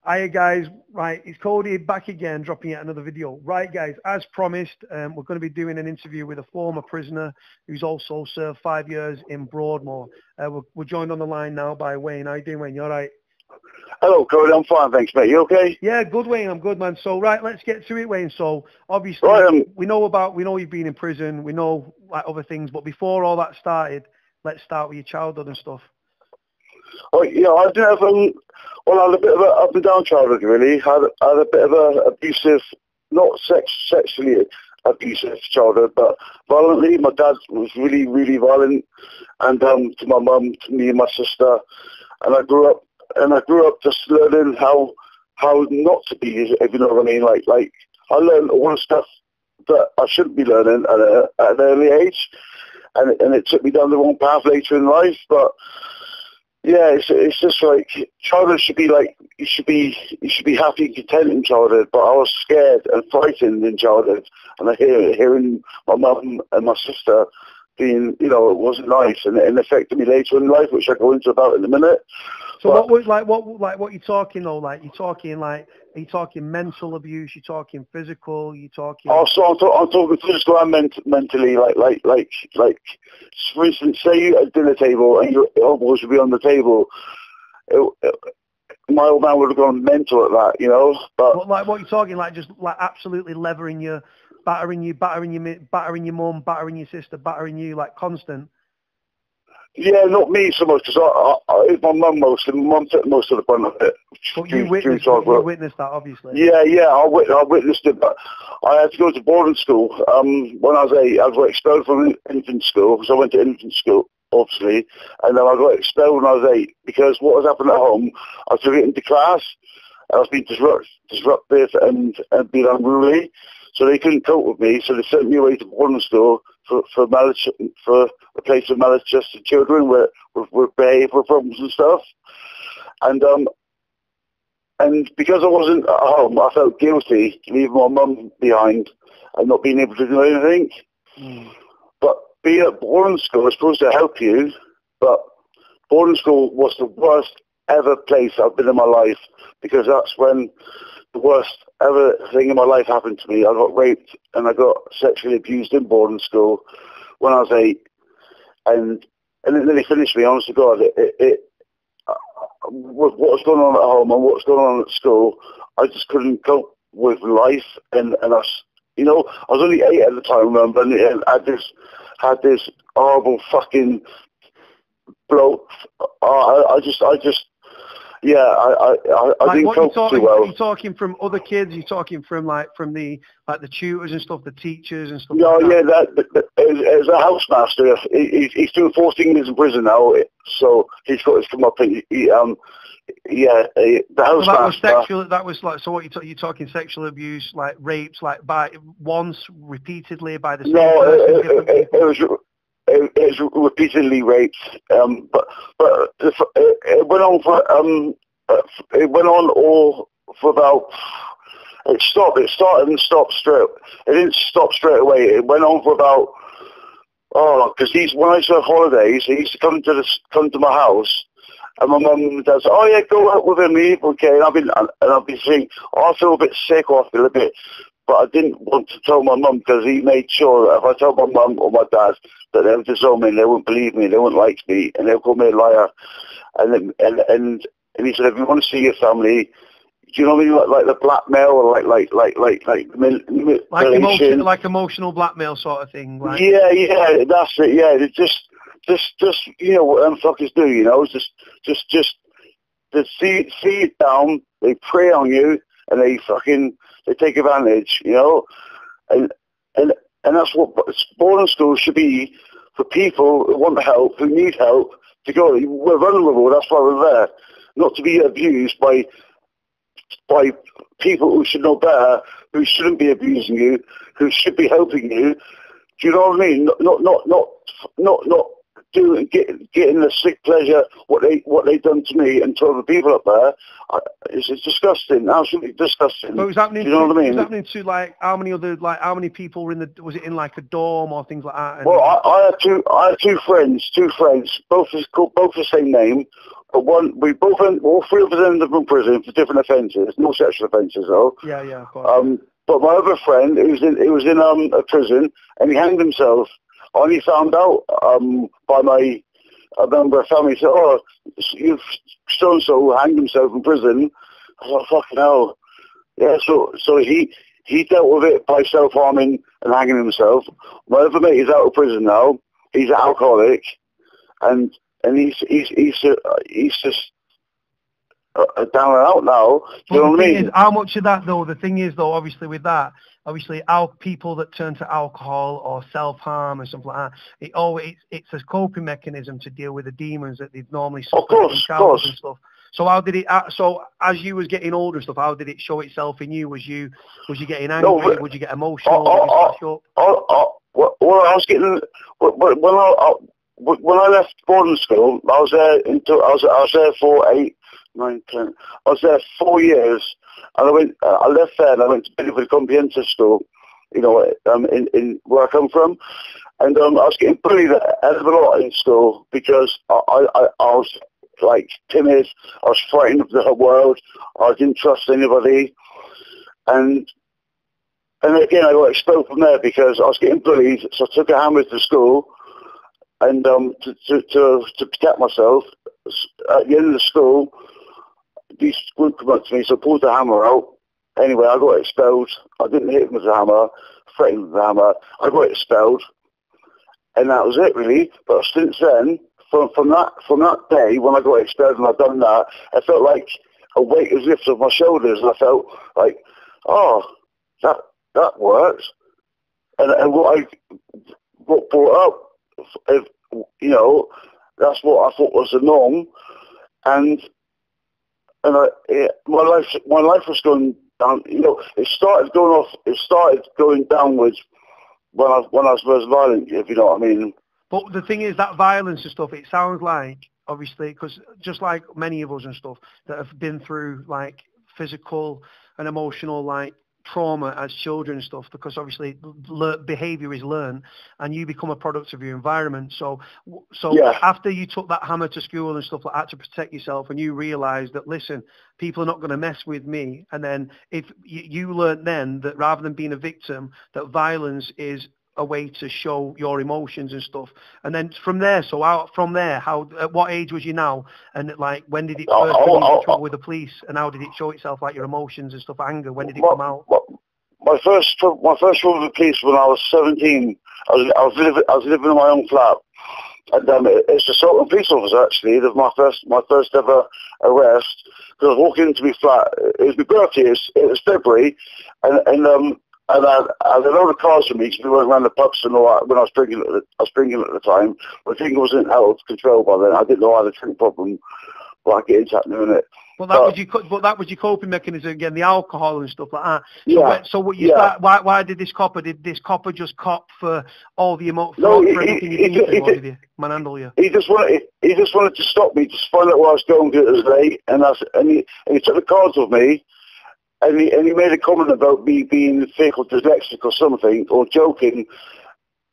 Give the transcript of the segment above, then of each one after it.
Hiya guys, right, it's Cody back again, dropping yet another video. Right guys, as promised, we're going to be doing an interview with a former prisoner who's also served 5 years in Broadmoor. We're joined on the line now by Wayne. How you doing, Wayne? You alright? Hello, Cody. I'm fine, thanks, mate. You okay? Yeah, good, Wayne. I'm good, man. So, right, let's get to it, Wayne. So, obviously, we know you've been in prison. We know like other things, but before all that started, let's start with your childhood and stuff. Oh, yeah, I did have I had a bit of an up and down childhood, really. Had a bit of a abusive, not sexually abusive childhood, but violently. My dad was really, really violent, and to my mum, to me and my sister, and I grew up just learning how not to be, if you know what I mean. Like I learned all the stuff that I shouldn't be learning at an early age, and it took me down the wrong path later in life, but. Yeah, it's just like childhood should be like you should be happy and content in childhood, but I was scared and frightened in childhood, and I hearing my mum and my sister being, it wasn't nice, and it affected me later in life, which I go into about in a minute. So but, what you talking though? Like are you talking mental abuse? You talking physical? You talking? Oh, so I'm talking physical and mentally. Like, for instance, say you at a dinner table and your elbows would be on the table. My old man would have gone mental at that, But like what you talking? Like just like absolutely levering you, battering your mum, battering your sister, battering you, like constant. Yeah, not me so much, because it's my mum mostly. My mum took most of the brunt of it. But you witnessed that, obviously. Yeah, I witnessed it, but I had to go to boarding school. When I was 8, I got expelled from infant school, because I went to infant school, obviously, and then I got expelled when I was 8, because what was happening at home, I took it into class, and I was being disruptive and being unruly, so they couldn't cope with me, so they sent me away to boarding school for a place of maladjusted children with behavioural problems and stuff. And because I wasn't at home, I felt guilty leaving my mum behind and not being able to do anything. But being at boarding school is supposed to help you, but boarding school was the worst ever place I've been in my life, because that's when the worst ever thing in my life happened to me. I got raped and I got sexually abused in boarding school when I was 8, and it nearly finished me. Honest to God, what was going on at home and what's going on at school, I just couldn't cope with life, and I was only 8 at the time, remember, and I just had this horrible fucking bloke. I didn't cope too well. Are you talking from other kids? Are you talking from the tutors and stuff, the teachers and stuff? No, yeah, it was a housemaster. He's doing 14 years in prison now, so he's got his come up. The housemaster. That was like. So what you're talking sexual abuse, like rapes, like repeatedly by the same person? It was repeatedly raped, but it went on for about. It started and stopped straight. It didn't stop straight away. It went on for about. Because when I used to have holidays, he used to come to my house, and my mum and dad said, "Oh yeah, go out with him, okay." And I've been saying, I feel a bit sick, or I feel a bit. But I didn't want to tell my mum, because he made sure that if I told my mum or my dad that they would disown me, they wouldn't believe me, they wouldn't like me, and they'll call me a liar. And he said, if you want to see your family, do you know what I mean? Like the blackmail, or like emotional blackmail sort of thing. Right? Yeah, that's it. Yeah, it's just what them fuckers do. Just to see it down. They prey on you, and they take advantage, and that's what boarding schools should be for people who want help, who need help, to go. We're vulnerable, that's why we're there, not to be abused by people who should know better, who shouldn't be abusing you, who should be helping you. Do you know what I mean? Not getting the sick pleasure what they done to me and to other people up there. It's disgusting, absolutely disgusting. But was happening? Do you know what I mean? Was happening to how many people were in the? Was it in like a dorm or things like that? Well, I had two friends, both the same name, But all three of us ended up in prison for different offences, no sexual offences though. Yeah, of course. But my other friend, he was in a prison, and he hanged himself. I only found out by a member of family said, "Oh, you've so-and-so hanged himself in prison." I was like, "Fucking hell." Yeah, so he dealt with it by self-harming and hanging himself. My other mate is out of prison now. He's an alcoholic, and he's just down and out now. Do you know what I mean? How much of that though? The thing is though, obviously with that, our people that turn to alcohol or self-harm or something like that, it's a coping mechanism to deal with the demons that they've normally suffered in childhood and stuff. So how did it? So as you was getting older and stuff, how did it show itself in you? Was you getting angry? Would you get emotional? Well, I was getting when I left boarding school. I was there for 8, 9, 10. I was there 4 years, and I left there and I went to Bedford Comprehensive School. You know, in where I come from, and I was getting bullied a hell of a lot in school because I was like timid. I was frightened of the world. I didn't trust anybody, and again I got expelled from there because I was getting bullied. So I took a hammer to school, and to protect myself. At the end of the school, these would come up to me, so I pulled the hammer out. Anyway, I got expelled. I didn't hit him with the hammer, threatened with the hammer. I got expelled, and that was it really. But since then, from that day when I got expelled and I'd done that, I felt like a weight was lifted off my shoulders, and I felt like, oh, that works. And what brought up, you know, that's what I thought was the norm, and my life was going down. You know, it started going downwards when I was most violent, if you know what I mean. But the thing is, that violence and stuff, it sounds like, obviously, because just like many of us and stuff that have been through like physical and emotional like trauma as children and stuff, because obviously behavior is learned and you become a product of your environment. So yeah. After you took that hammer to school and stuff like that to protect yourself, and you realized that, listen, people are not going to mess with me, and then if you learned then that rather than being a victim, that violence is a way to show your emotions and stuff. And then from there, at what age was you now? And like, when did it first get into trouble with the police? And how did it show itself, like your emotions and stuff, anger? When did it come out? My first trouble with the police when I was 17. I was living in my own flat. And it's a sort of police officer actually. That my first ever arrest. Because I was walking into my flat. It was my birthday. It was February, and I had a lot of cars for me because we went around the pubs and all that when I was drinking at the time. My finger wasn't out of control by then. I didn't know I had a drink problem, but I get into that in a minute. But that was your coping mechanism again, the alcohol and stuff like that. So why did this copper just cop for all the emotion? No, did he manhandle you? He just wanted to stop me, just find out where I was going because it was late, and he took the cards with me. And he made a comment about me being fearful dyslexic or something, or joking.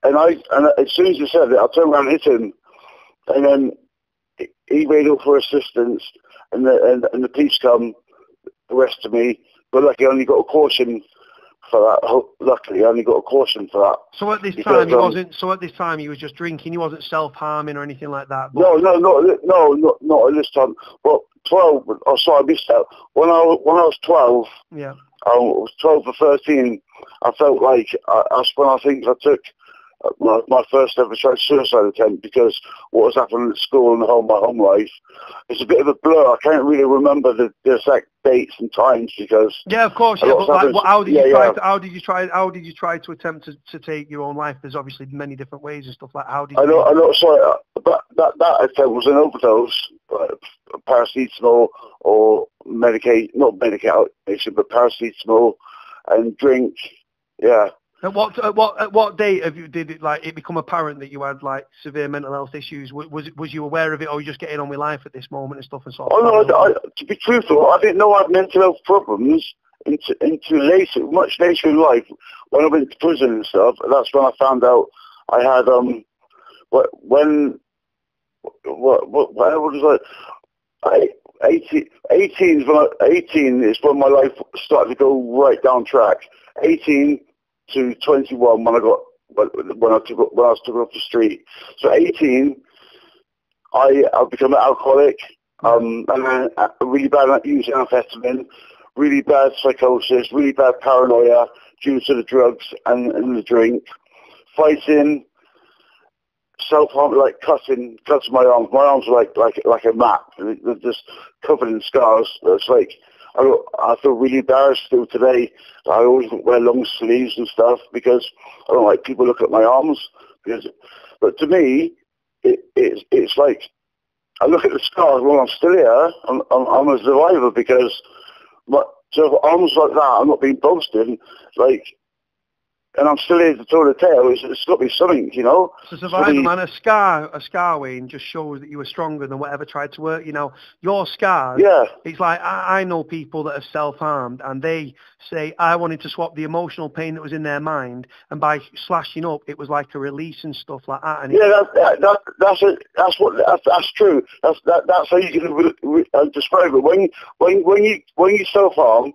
And as soon as he said it, I turned around and hit him. And then he made up for assistance, and the police come, arrested me. But luckily, I only got a caution for that. Luckily, I only got a caution for that. So at this time, he wasn't. So at this time, he was just drinking. He wasn't self-harming or anything like that. No, not at this time. But 12. Oh, sorry, I missed that. When I was 12, yeah, I was 12 or 13. I felt like that's when I think I took my first ever suicide attempt, because what was happening at school and my home life, it's a bit of a blur. I can't really remember the exact dates and times because of course, yeah. But like, how did you try to attempt to take your own life? There's obviously many different ways and stuff like. How did you? I know. Sorry, but that attempt was an overdose, paracetamol or not medication, but paracetamol and drink. Yeah. At what date did it become apparent that you had like severe mental health issues? Was you aware of it, or were you just getting on with life at this moment and stuff and so on? Oh no, to be truthful, I didn't know I had mental health problems until much later in life when I went to prison and stuff. That's when I found out I had what was it? 18 is when my life started to go right down track. 18 to 21 when I was took off the street. So 18, I've become an alcoholic, and then really bad at using amphetamine, really bad psychosis, really bad paranoia due to the drugs and the drink, fighting, self-harm, like cutting my arms. My arms are like a map. They're just covered in scars. It's like I feel really embarrassed still today. I always wear long sleeves and stuff because I don't like people looking at my arms. But to me, it's like I look at the scars. Well, I'm still here. I'm a survivor because so arms like that. I'm not being boasted. Like. And I'm still here to tell the tale. It's got to be something, you know. So survivor, man, a scar, Wayne, just shows that you were stronger than whatever tried to hurt you. Know, your scars, yeah. It's like, I know people that have self-harmed, and they say, I wanted to swap the emotional pain that was in their mind, and by slashing up, it was like a release and stuff like that. And that's true. That's how you can describe it. When you self-harm,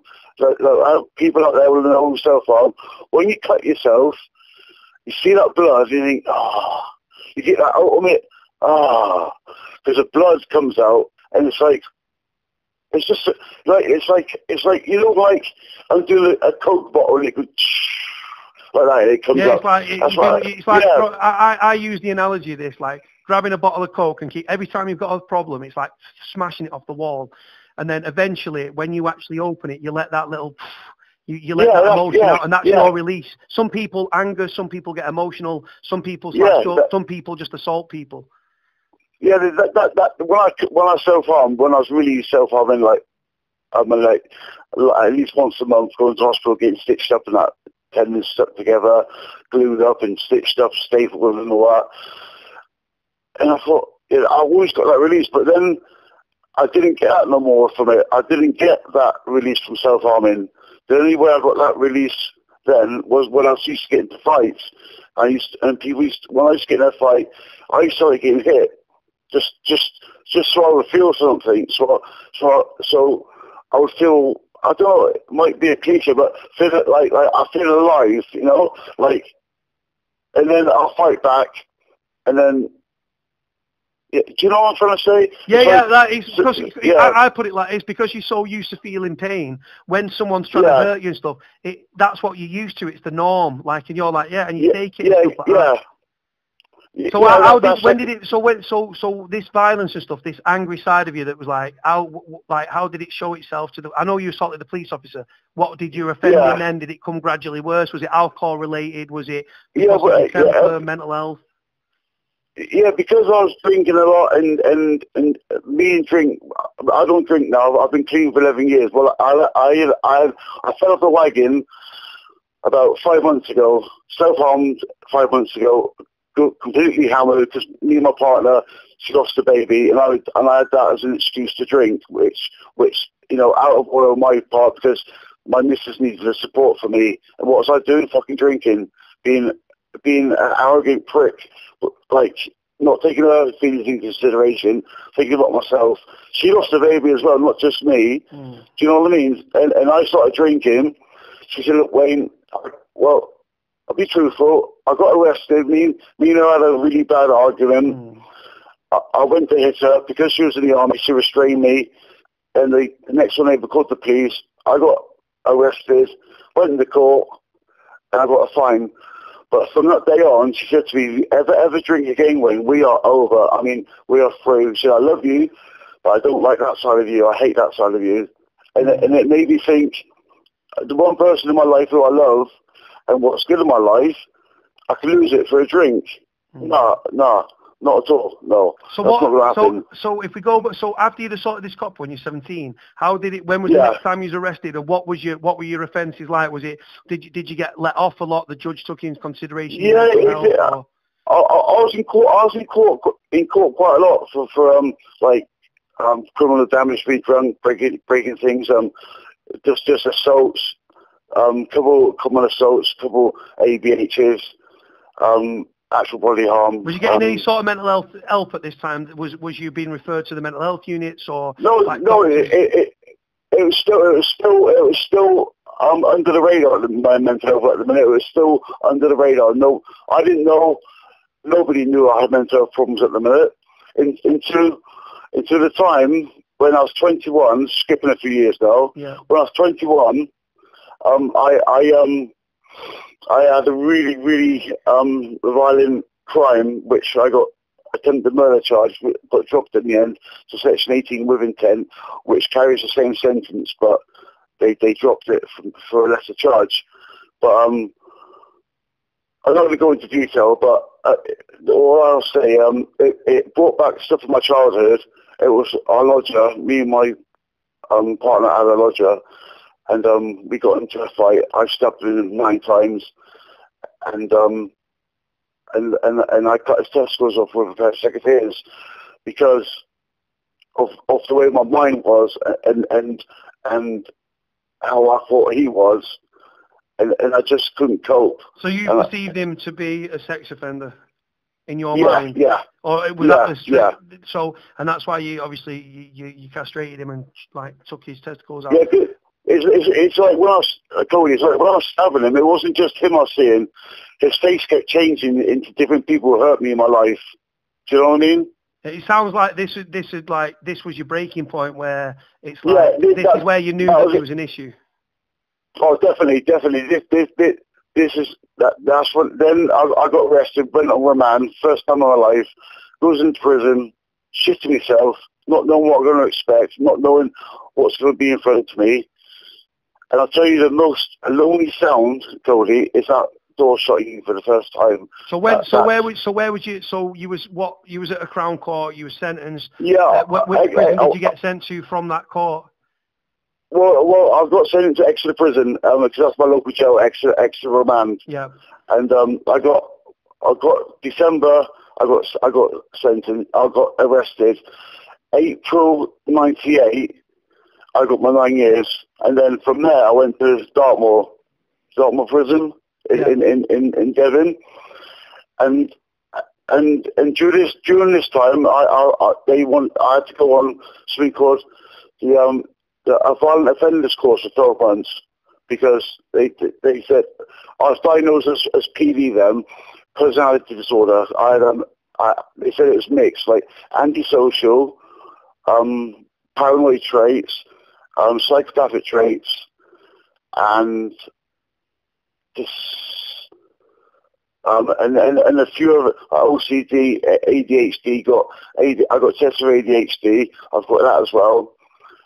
people out there will know self-harm. When you cut yourself, you see that blood, and you think, you get that ultimate, because the blood comes out, and it's like, it's just like, it's like, you know, like I'm doing a Coke bottle, and it goes like that, and it comes out. It's like I use the analogy of this, like grabbing a bottle of Coke and every time you've got a problem, it's like smashing it off the wall. And then eventually, when you actually open it, you let that little, you let that emotion out, and that's your release. Some people anger, some people get emotional, some people slash up, some people just assault people. Yeah, when I self-harm, when I was really self-harming, like at least once a month, going to hospital, getting stitched up and that, tendons stuck together, glued up and stitched up, stapled and all that. And I thought, I've always got that release, but then I didn't get that no more from it. I didn't get that release from self-harming. The only way I got that release then was when I used to get into fights. When I used to get in a fight, I started getting hit just so I would feel something. So I would feel, I don't know, it might be a cliche, but feel it like I feel alive, you know, like, and then I'll fight back, and then. Yeah, do you know what I'm trying to say? I put it like it's because you're so used to feeling pain. When someone's trying to hurt you and stuff, that's what you're used to. It's the norm. Like, and you're like, and you take it. And stuff like that. So so this violence and stuff, this angry side of you that was like, how did it show itself to the? I know you assaulted the police officer. What did you offend him then? Did it come gradually worse? Was it alcohol related? Was it temper, mental health? Yeah, because I was drinking a lot, and me and drink. I don't drink now. I've been clean for 11 years. Well, I fell off the wagon about 5 months ago. Self-harmed 5 months ago. Completely hammered because me and my partner, she lost the baby, and I had that as an excuse to drink, which you know, out of order on my part because my missus needed the support for me. And what was I doing? Fucking drinking, being an arrogant prick, like not taking her feelings into consideration, thinking about myself. She lost a baby as well, not just me. Do you know what I mean? And I started drinking. She said, look, Wayne, well, I'll be truthful. I got arrested. Me and her had a really bad argument. I went to hit her because she was in the army. She restrained me. And the next one, they called the police. I got arrested, went into court, and I got a fine. But from that day on, she said to me, ever drink again, Wayne, we are over. I mean, we are through. She said, I love you, but I don't like that side of you. I hate that side of you. And it made me think, the one person in my life who I love and what's good in my life, I can lose it for a drink. No, not at all. No, so that's not going to happen. So if we go, so after you'd assaulted this cop when you're 17, how did it? When was the next time you was arrested, and what were your offences like? Was it did you get let off a lot? The judge took into consideration. Yeah, I was in court. I was in court quite a lot for criminal damage, being drunk, breaking things, just assaults, couple common assaults, couple ABHs, actual bodily harm. Was you getting any sort of mental health help at this time? Was you being referred to the mental health units or? No, like no, doctors? it was still under the radar. My mental health at the minute, it was still under the radar. No, I didn't know. Nobody knew I had mental health problems at the minute. Into the time when I was 21, skipping a few years now. Yeah. When I was 21, I had a really, really violent crime, which I got attempted murder charge, but dropped in the end to section 18 with intent, which carries the same sentence, but they dropped it for a lesser charge. But I'm not going to go into detail, but all I'll say, it brought back stuff from my childhood. It was our lodger, me and my partner had a lodger, and we got into a fight. I stabbed him 9 times, and I cut his testicles off with a pair of secateurs because of the way my mind was and how I thought he was, and I just couldn't cope. So you perceived him to be a sex offender in your yeah, mind? Yeah. Or was that the so, and that's why you obviously you castrated him and like took his testicles out. Yeah, it's like when I was when I was stabbing him, it wasn't just him I was seeing. His face kept changing into different people who hurt me in my life. Do you know what I mean? It sounds like this was your breaking point, where it's like this is where you knew that there was an issue. Oh, definitely. That's when. Then I got arrested, went on remand, first time in my life. Goes into prison, shitting myself, not knowing what I'm going to expect, not knowing what's going to be in front of me. And I'll tell you the most lonely sound, Cody, is that door shutting for the first time. So where was you? So you was at a Crown Court. You were sentenced. Yeah. Which prison did you get sent to from that court? Well, I've got sent into Exeter prison because that's my local jail, Exeter remand. Yeah. And I got December. I got sentenced. I got arrested. April '98. I got my 9 years, and then from there I went to Dartmoor prison in Devon, and during this time I had to go on something called a violent offenders course for 12 months because they said I was diagnosed as PD then, personality disorder. They said it was mixed, like antisocial, paranoid traits, psychopathic traits, and this, and a few of OCD, ADHD. I got tested for ADHD. I've got that as well.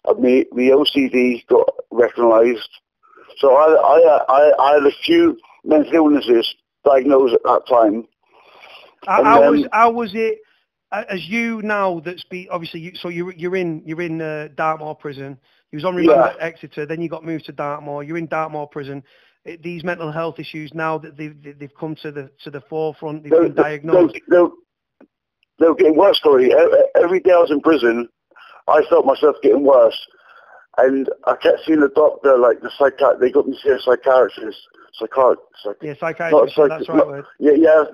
The OCD got recognised. So I had a few mental illnesses diagnosed at that time. How was it? As you now, obviously, so you're in Dartmoor prison. You was on remand at Exeter, then you got moved to Dartmoor. You're in Dartmoor prison. These mental health issues now that they've come to the forefront, they've been diagnosed. They were getting worse, Corey. Every day I was in prison, I felt myself getting worse, and I kept seeing the doctor, like the psychiatrist. They got me to see a psychiatrist. Yeah, psychiatrist. That's the right word. Yeah,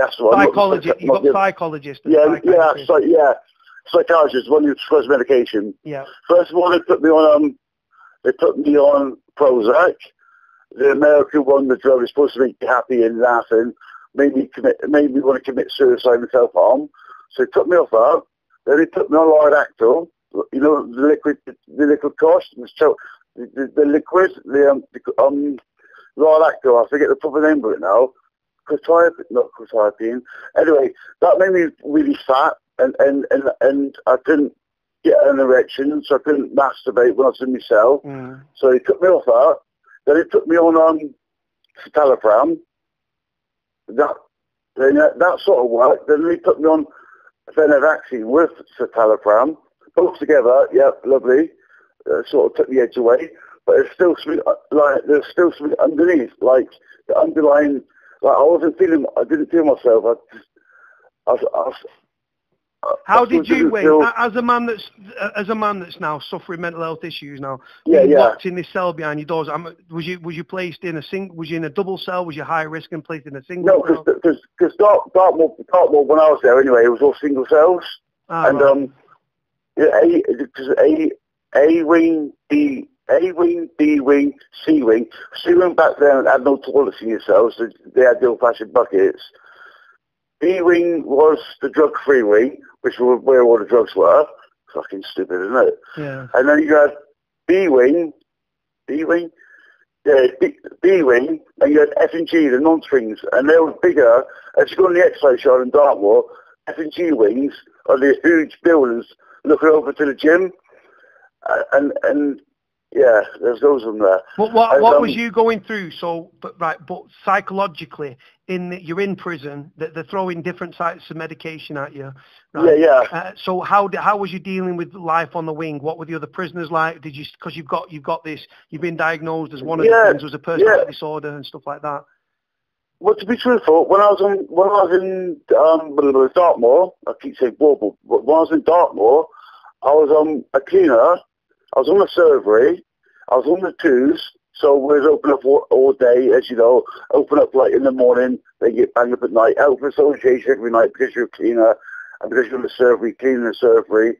that's the one. Psychologist. You got psychologist. Psychiatrist, one who prescribes medication. Yeah. First of all, they put me on Prozac. The American one, the drug is supposed to make you happy and laughing, made me want to commit suicide and self-harm. So they took me off that. Then they put me on Lordactyl, you know, the liquid cost, the liquid, Lordactyl, I forget the proper name of it now. Quetiapine. Anyway, that made me really fat, and I couldn't get an erection, so I couldn't masturbate when I was in my cell. Mm. So they took me off that. Then they put me on citalopram. That sort of worked. Then they put me on venlafaxine with citalopram. Both together, yeah, lovely. Sort of took the edge away. But there's still something underneath, like the underlying. Like I didn't feel myself. I How did you, Wayne, as a man that's now suffering mental health issues now, locked in this cell behind your doors? Was you placed in was you in a double cell? Was you high risk and placed in a single cell? No, because Dartmoor, when I was there anyway, it was all single cells, and A wing, A wing, B wing, C wing. C wing back then had no toilets in your cells. They had the old-fashioned buckets. B wing was the drug-free wing, which was where all the drugs were. Fucking stupid, isn't it? Yeah. And then you had B wing, yeah, B wing, and you had F and G, the non-strings, and they were bigger. As you go on the exercise yard in Dartmoor, F and G wings are these huge buildings looking over to the gym, and yeah, there's those of them there. What was you going through? But psychologically, you're in prison. They're throwing different types of medication at you. Right? Yeah. So how was you dealing with life on the wing? What were the other prisoners like? Did you, because you've got this, you've been diagnosed as one of the things was a personality disorder and stuff like that. Well, to be truthful, when I was in Dartmoor, I keep saying Broadmoor, but when I was in Dartmoor, I was a cleaner. I was on the surgery, I was on the twos, so we was open up all day, as you know, open up like in the morning, they get banged up at night, out for association every night because you're a cleaner, and because you're in the surgery, cleaning the surgery,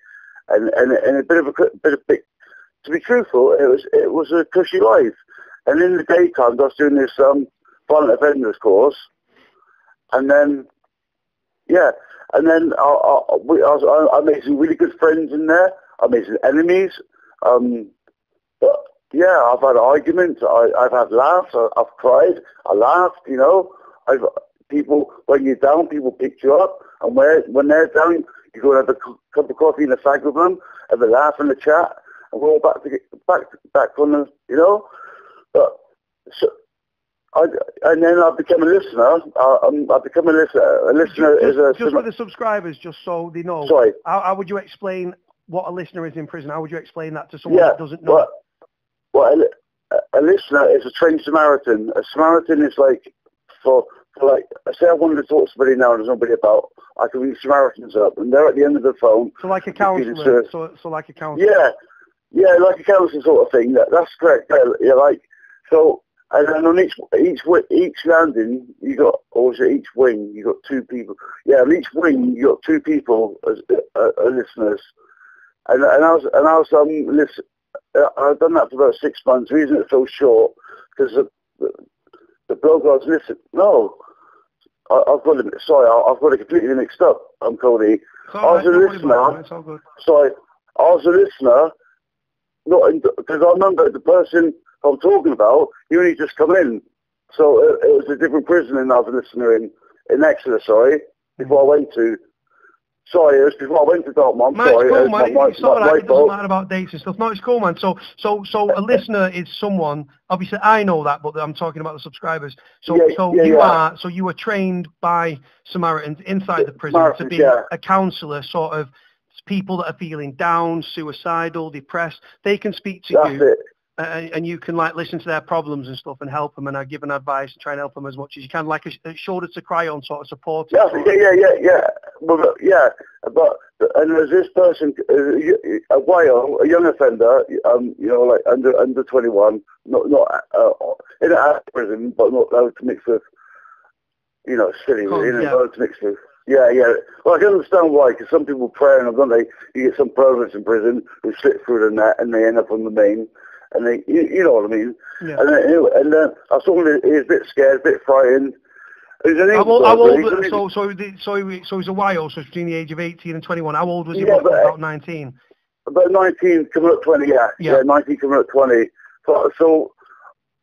and a bit of to be truthful, it was a cushy life. And in the daytime, I was doing this violent offenders course, and then, I made some really good friends in there, I made some enemies. But yeah, I've had arguments. I've had laughs. I've cried. I laughed. You know, people when you're down, people pick you up, and when they're down, you go and have a cup of coffee and a fag with them, have a laugh and a chat, and we're all back on the, you know. But and then I became a listener. I become a listener. A listener just for the subscribers, just so they know. Sorry. How would you explain what a listener is in prison? How would you explain that to someone that doesn't know? Well, a listener is a trained Samaritan. A Samaritan is like, for like, say I wanted to talk to somebody now and there's nobody about, I can ring Samaritans up and they're at the end of the phone. So like a counsellor. So like a counsellor. Yeah, like a counsellor sort of thing. That's correct. Yeah, like, so, and then on each landing, you got, or is it each wing, you got two people. Yeah, on each wing, you got two people as listeners. And I was listen. I've done that for about 6 months. The reason it's so short because the bloke I was listening. No, I've got it completely mixed up. I'm Cody. I was a listener. It's all good. Sorry, I was a listener. Not because I remember the person I'm talking about. He only just come in, so it was a different prison than I was a listener in Exeter. Sorry, before I went to. Sorry, it was before I went to Dartmoor. It's cool, man. It's not like it doesn't matter about dates and stuff. No, it's cool, man. So a listener is someone. Obviously, I know that, but I'm talking about the subscribers. You were trained by Samaritans inside the prison to be a counsellor, sort of people that are feeling down, suicidal, depressed. They can speak to you. And you can like listen to their problems and stuff and help them and give them advice and try and help them as much as you can, like a shoulder to cry on sort of support. Yeah. But and there's this person, a while, a young offender, you know, like under 21, not in a prison, but not allowed to mix with, you know, silly, really, not allowed to mix with. Yeah. Well, I can understand why, because some people pray and don't they? You get some perverts in prison who slip through the net and they end up on the main. And they, you know what I mean. Yeah. And then I saw him. He was a bit scared, a bit frightened. How old? So he's a while. So between the age of 18 and 21. How old was he? About 19. About 19, coming up 20. Yeah. 19, coming up 20. So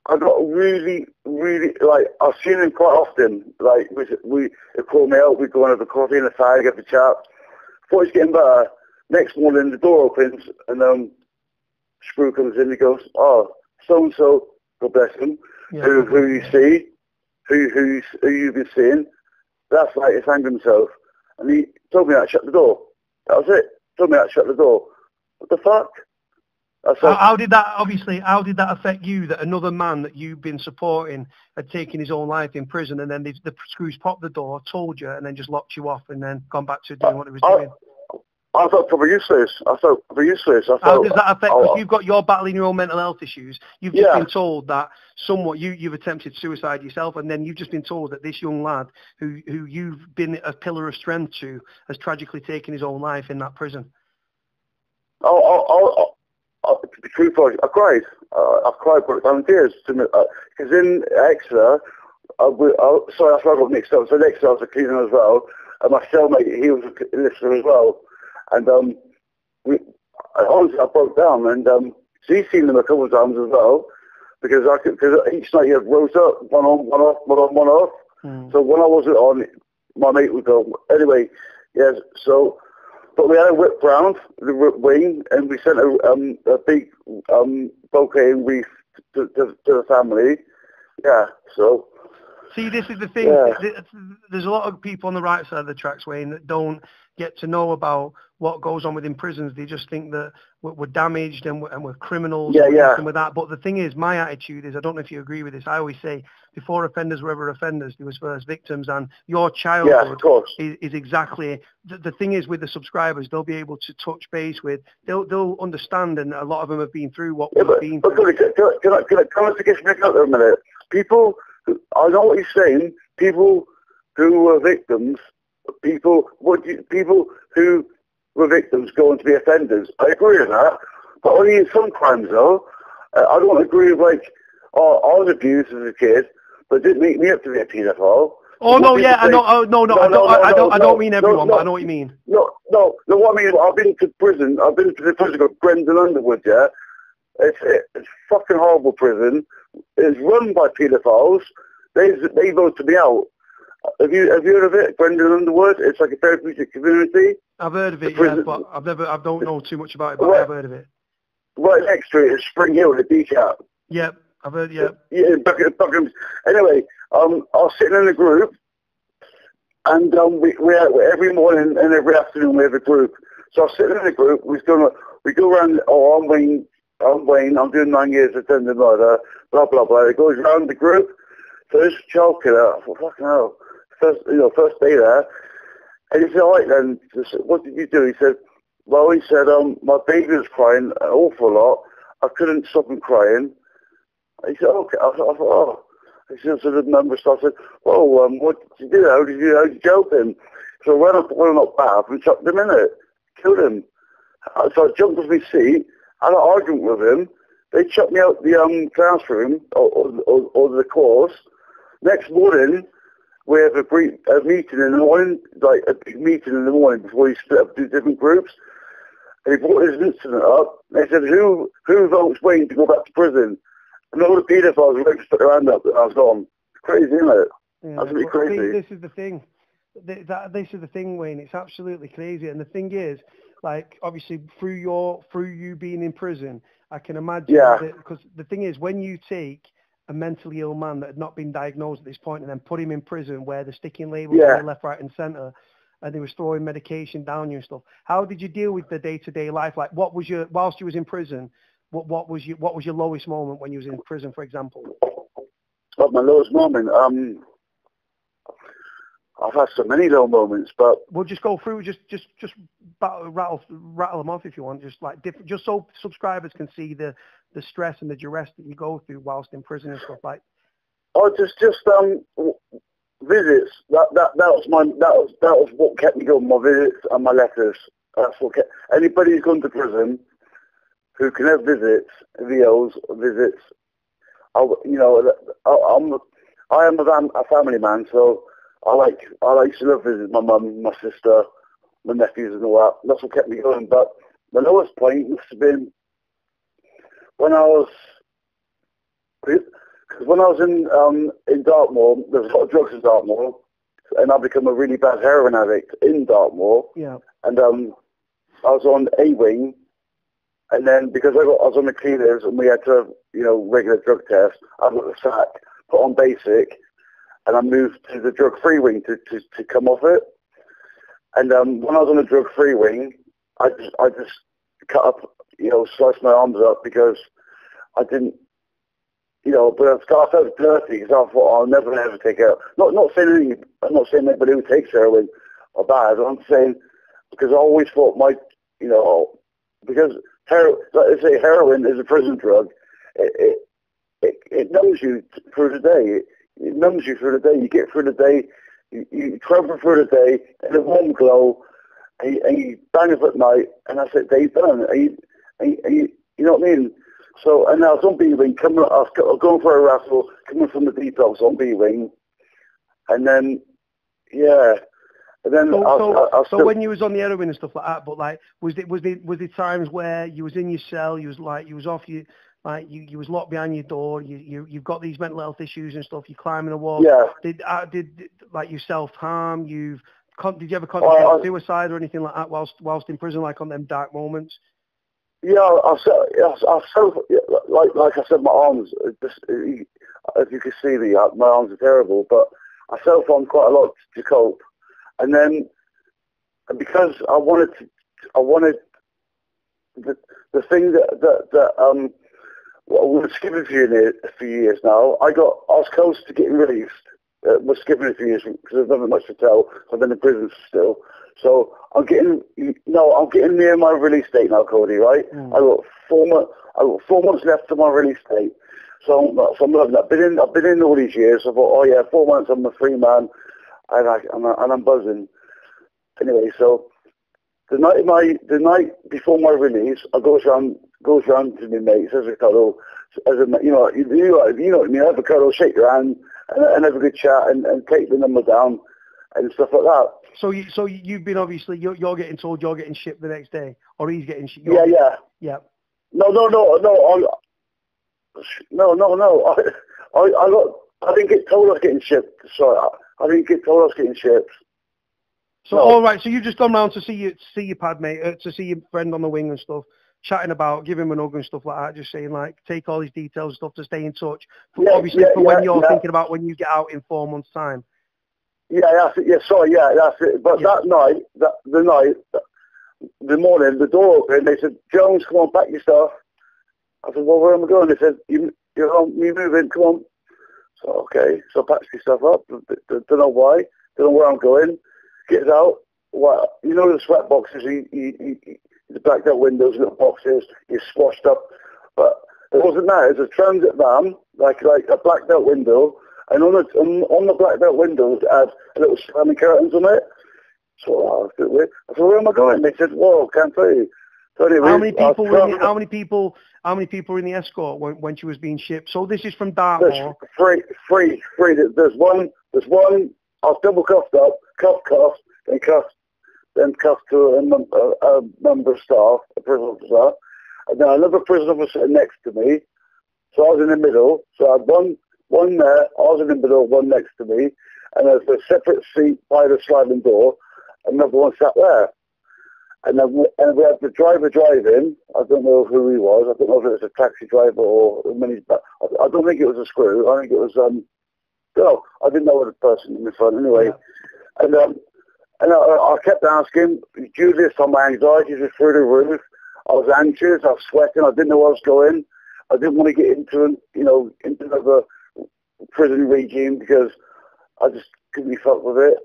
I got really, really like I've seen him quite often. Like we call me out. We go and have a coffee and a fag, have a chat. Thought he's getting better. Next morning, the door opens and Screw comes in, he goes, oh, so-and-so, God bless him, who you see, who you've been seeing, that's like he's hanged himself. And he told me that, shut the door. That was it. Told me that, shut the door. What the fuck? How did that affect you, that another man that you've been supporting had taken his own life in prison and then the screws popped the door, told you, and then just locked you off and then gone back to doing what he was doing? I felt probably useless. I felt probably useless. How does that affect? Because you're battling your own mental health issues. You've just been told that somewhat you've attempted suicide yourself, and then you've just been told that this young lad who you've been a pillar of strength to has tragically taken his own life in that prison. To be truthful, I cried. I cried, broke down in tears. Because in Exeter, sorry, that's where I got mixed up. So in Exeter, I was a cleaner as well, and my cellmate, he was a listener as well. And honestly, I broke down, and he's seen them a couple of times as well, because each night he rose up, one on, one off, one on, one off. So when I wasn't on, my mate would go. Anyway, yes. So, but we had a whip round the wing, and we sent a big bouquet and wreath to the family. Yeah. So. See, this is the thing. Yeah. There's a lot of people on the right side of the tracks, Wayne, that don't get to know about what goes on within prisons. They just think that we're damaged and we're criminals. Yeah. With that. But the thing is, my attitude is, I don't know if you agree with this, I always say, before offenders were ever offenders, they was first victims. And your childhood is exactly... The thing is, with the subscribers, they'll be able to touch base with... They'll understand, and a lot of them have been through what we've been through. Can I get back out there a minute? People... I know what you're saying. People who were victims, people who were victims going to be offenders. I agree with that, but only in some crimes though. I don't agree with I was abused as a kid, but it didn't make me up to be a paedophile. Oh no, yeah, I know. I don't mean everyone, but I know what you mean. No. What I mean, I've been to prison. I've been to the prison called Brendan Underwood. Yeah, it's fucking horrible prison. It's run by paedophiles. They voted me out. Have you heard of it, Brendan Underwood? It's like a therapeutic community. I've heard of it, yeah, but I don't know too much about it, but I've heard of it. Right next to it is Spring Hill, the DCAP. Yep, I've heard, yeah. Yeah, Buckingham. Anyway, I was sitting in a group, and we every morning and every afternoon we have a group. So I was sitting in a group. We go around. Oh, I'm Wayne. I'm doing 9 years attending murder. Blah blah blah. It goes around the group. So this child killer, fucking hell, first day there, and he said, all right then, what did you do? He said, my baby was crying an awful lot. I couldn't stop him crying. He said, okay. I thought, oh. He said, so the number started. I said, well, what did you do? How did you help him? So I ran up to one of bath and chucked him in it, killed him. So I jumped off my seat, had an argument with him. They chucked me out the classroom or the course. Next morning, we have a meeting in the morning, like a big meeting in the morning before you split up into different groups. And he brought this incident up. They said, who votes Wayne to go back to prison? And all the paedophiles were ready to put their hand up, and I was gone. It's crazy, isn't it? Yeah, that's really crazy. This is the thing. This is the thing, Wayne. It's absolutely crazy. And the thing is, like, obviously, through you being in prison, I can imagine because the thing is, when you take a mentally ill man that had not been diagnosed at this point and then put him in prison where they're sticking labels on the left, right and centre and they was throwing medication down you and stuff, how did you deal with the day-to-day life? Like, whilst you was in prison, what was your lowest moment when you was in prison, for example? What, my lowest moment? I've had so many low moments, but we'll just go through, just rattle them off if you want, just so subscribers can see the stress and the duress that you go through whilst in prison and stuff like. Oh, just visits. That was what kept me going. My visits and my letters. That's what kept anybody who's gone to prison who can have visits, VOs, visits. I am a family man, so. I used to love visiting my mum, my sister, my nephews and all that. That's what kept me going. But the lowest point must have been when I was in Dartmoor. There was a lot of drugs in Dartmoor, and I became a really bad heroin addict in Dartmoor. Yeah. And I was on A wing, and then because I was on the cleaners and we had to, regular drug tests, I got the sack, put on basic. And I moved to the drug-free wing to come off it. And when I was on the drug-free wing, I just cut up, sliced my arms up because I didn't, but I felt dirty because I thought I'll never ever take it. I'm not saying anybody who takes heroin are bad. I'm saying because I always thought because like they say, heroin is a prison drug. It numbs you through the day. It numbs you through the day. You get through the day. You travel through the day in a warm glow, and you bang up at night, and that's it. Day done. You know what I mean? So, and now I was on B-Wing, I was going for a raffle, coming from the detox on B-Wing, and then, yeah, and then so when you was on the heroin and stuff like that, but like, was there times where you was in your cell, you was off you was locked behind your door, you've got these mental health issues and stuff, you're climbing a wall. Yeah. Did like you self-harm, did you ever contemplate suicide or anything like that whilst in prison, like on them dark moments? Yeah, I like I said, my arms, as you can see me, my arms are terrible, but I self-harmed quite a lot to cope. And then, because I wanted the thing that we were skipping for years now. I was close to getting released. We're skipping a few years because there's nothing much to tell. I've been in prison still. So I'm getting near my release date now, Cody, right? I got 4 months left to my release date. So I'm loving that. I've been in all these years. I thought, oh yeah, 4 months, I'm a free man, and I'm buzzing. Anyway, so the night before my release, I goes round to my mates as a cuddle, you know what I mean, have a cuddle, shake your hand, and have a good chat, and take the number down and stuff like that. So you've been, obviously you're getting told you're getting shipped the next day, or he's getting shipped. Yeah. No. I didn't get told I was getting shipped. Sorry, I didn't get told I was getting shipped. So all right, so you've just gone round to see your pad mate, to see your friend on the wing and stuff, chatting about, give him a hug and stuff like that, just saying like, take all these details and stuff to stay in touch. When you're thinking about when you get out in 4 months' time. Yeah, that's it. Yeah, sorry, yeah, that's it. But that night, the morning, the door opened. They said, "Jones, come on, pack your stuff." I said, "Well, where am I going?" They said, "You're moving. Come on." So okay, so I packed my stuff up. Don't know why. Don't know where I'm going. Gets out. Well, you know the sweat boxes. The blacked out windows, little boxes. You're squashed up. But it wasn't that. It was a transit van, like a blacked out window. And on the black belt windows, it had a little slamming curtains on it. So I said, "Where am I going?" They said, "Whoa, can't tell you." So anyway, how many people were in the escort when she was being shipped? So this is from Dartmoor. Three. There's one. I was double cuffed up, cuffed, then cuffed to a member of staff, a prison officer, and then another prison officer sitting next to me. So I was in the middle. So I had one there, I was in the middle, one next to me, and there's a separate seat by the sliding door, another one sat there. And then we had the driver driving. I don't know who he was. I don't know if it was a taxi driver or I don't think it was a screw. I think it was, I didn't know the person in the front anyway. Yeah. And I kept asking, due to this time my anxiety was through the roof. I was anxious, I was sweating, I didn't know where I was going. I didn't want to get into another prison regime because I just couldn't be fucked with it.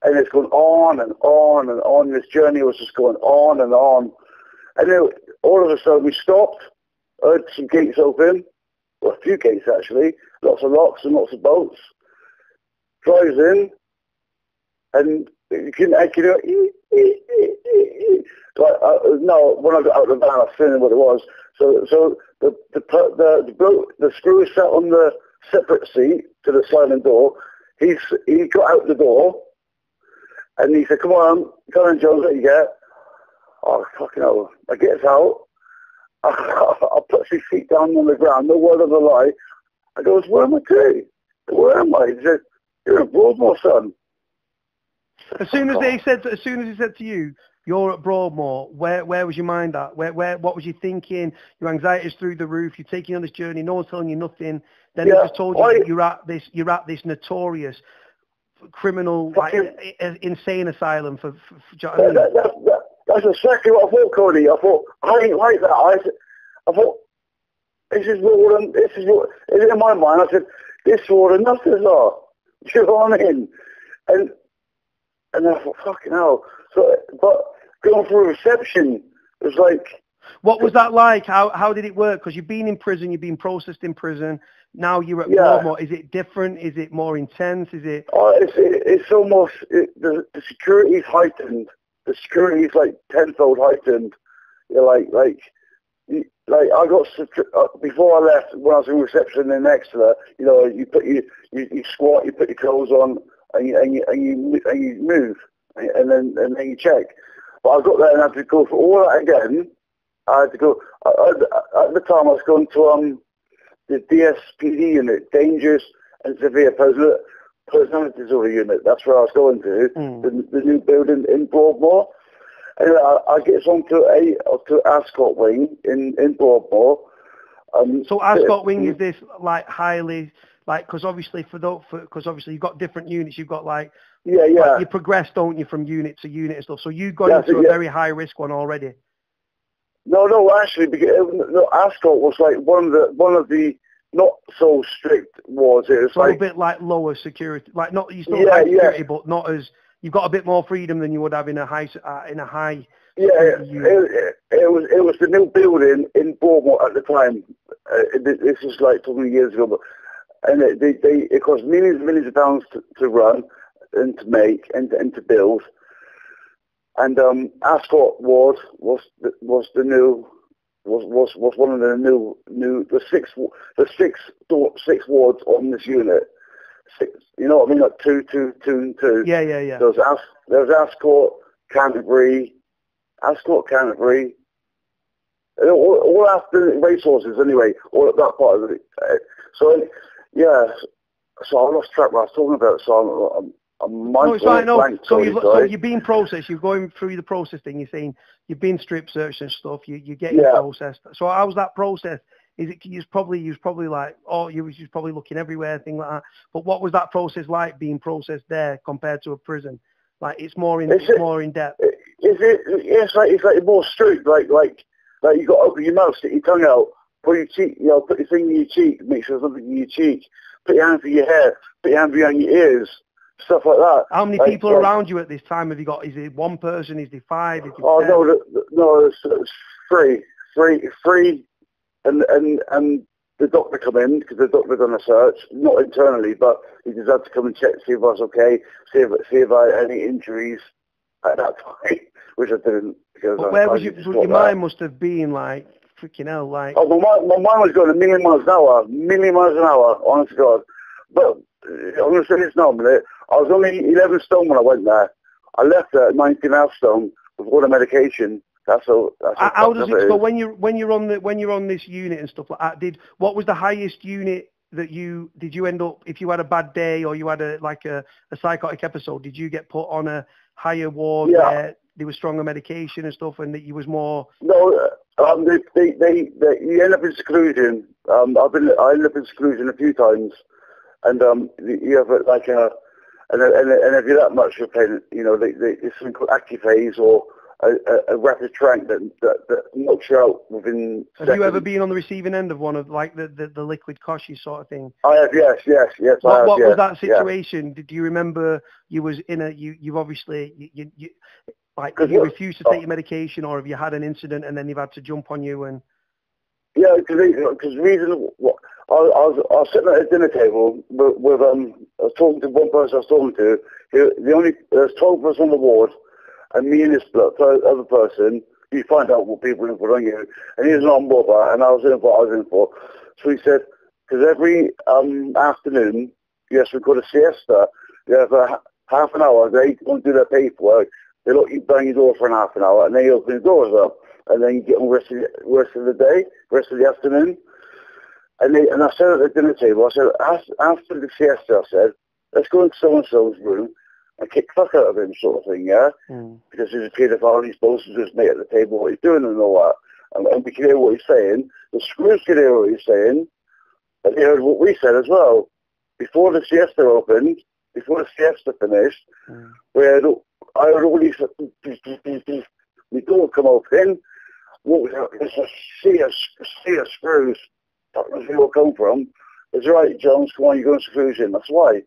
And it's going on and on and on. This journey was just going on and on. And then all of a sudden we stopped, heard some gates open, well, a few gates actually, lots of locks and lots of bolts. Drives in, and you can hear, no, when I got out of the van, I was feeling what it was. So the screw sat on the separate seat to the sliding door. He got out the door, and he said, "Come on, Jones, what you get?" Oh, fucking hell. I get out. I put my feet down on the ground, no word of a lie. I goes, "Where am I to? Where am I?" He said, "You're at Broadmoor, son." As soon as he said to you, "You're at Broadmoor," where was your mind at? What was you thinking? Your anxiety's through the roof. You're taking on this journey. No one's telling you nothing. Then he just told you you're at this notorious criminal, insane asylum for do you know what I mean? That's exactly what I thought, Cody. I thought I ain't like that. I thought this is what in my mind. I said this is what enough is are. Do you know what I mean? And I thought, fucking hell. So, but going through reception, it was like... What was that like? How did it work? Because you've been in prison, you've been processed in prison. Now you're at Broadmoor. Is it different? Is it more intense? Is it? Oh, it's almost the security is heightened. The security is like tenfold heightened. You're like I got before I left when I was in reception in Exeter. You know, you squat, you put your clothes on, and you move, and then you check. But I got there and I had to go for all that again. I had to go at the time. I was going to the DSPD unit, dangerous and severe personality disorder unit. That's where I was going to, the new building in Broadmoor. And I get on to Ascot Wing in Broadmoor. So Ascot Wing is this like highly because obviously because obviously you've got different units. You've got like you progress, don't you, from unit to unit and stuff. So you've got into a very high risk one already. No, actually, Ascot was like one of the not so strict wards. It was like a bit like lower security, like not you still high security, but not as you've got a bit more freedom than you would have in a high. It was the new building in Broadmoor at the time. This is like 20 years ago, and it cost millions and millions of pounds to run and to make and to build. And Ascot ward was one of the new six wards on this unit. Six, you know what I mean? Like two and two. Yeah. There was Ascot, Canterbury, all after racehorses anyway. All at that part of it. So I lost track what I was talking about. So no, it's fine. No, so you've been processed. You're going through the process thing. You're saying you've been strip searched and stuff. You're getting processed. So how's that process? Is it you was probably like you was probably looking everywhere, thing like that. But what was that process like being processed there compared to a prison? Like it's more in depth. It's like more strict. Like you got to open your mouth, stick your tongue out, put your cheek, put your finger in your cheek, make sure there's nothing in your cheek. Put your hand through your hair, put your hand behind your ears. Stuff like that. How many people around you at this time have you got? Is it one person? Is it five? Is it 10? No, it's three, and the doctor come in because the doctor done a search, not internally, but he just had to come and check, see if I was okay, see if I had any injuries at that time, which I didn't. Because where was your mind must have been like freaking hell, like. Oh, my mind was going a million miles an hour, honest to God, but. I'm going to say this now a minute. I was only 11 stone when I went there. I left there at 19.5 stone with all the medication. How does it go when you're on this unit and stuff like that? What was the highest unit that did you end up, if you had a bad day or you had a psychotic episode, did you get put on a higher ward where there was stronger medication and stuff and that you was more? No, you end up in seclusion. I ended up in seclusion a few times. And you have and if you're that much of pain, it's something called AccuPhase or a rapid trank that knocks you out within seconds. Have you ever been on the receiving end of one of like the liquid koshy sort of thing? I have, yes. What was that situation? Yeah. Did you remember you was in you've obviously you did you refuse to take your medication, or have you had an incident and then you've had to jump on you and? Yeah, because the reason I was sitting at a dinner table with I was talking to one person I was talking to. There's 12 of us on the ward, and me and this other person. You find out what people are in for, don't you? And he was not on board with that, and I was in for what I was in for. So he said, because every afternoon you have to record a siesta. You have half an hour. They go and do their paperwork. They lock you down your door for an half an hour, and then you open the doors up. And then you get on the rest of the day, rest of the afternoon. And I said at the dinner table, I said, after the siesta, I said, let's go into so-and-so's room and kick the fuck out of him, sort of thing, yeah? Because he's a paedophile, he's supposed to just make at the table what he's doing and all that. And we can hear what he's saying. The screws can hear what he's saying. And they heard what we said as well. Before the siesta opened, before the siesta finished, I heard all these, the door come open. What was that? There's a sea of screws. That was where it come from. It's right, Jones, come on, you're going to seclusion. That's why.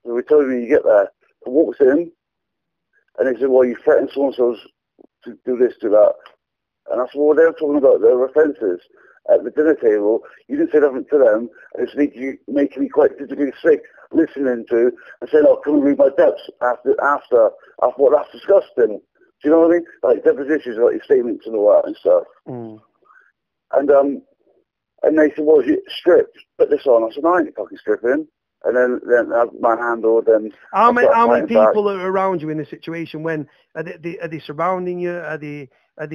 So we told you when you get there. I walked in, And they said, well, you threatened so-and-so to do this, do that. And I said, well, they were talking about their offences at the dinner table. You didn't say nothing to them, and it's making me quite physically sick listening to and saying, oh, come and read my depths after what that's disgusting. Do you know what I mean? Like depositions, like your statements and all that and stuff. Mm. And they said, well, you stripped, put this on. I said, no, I ain't fucking stripping. And then I manhandled and how many people are around you in this situation? When are they surrounding you? Are they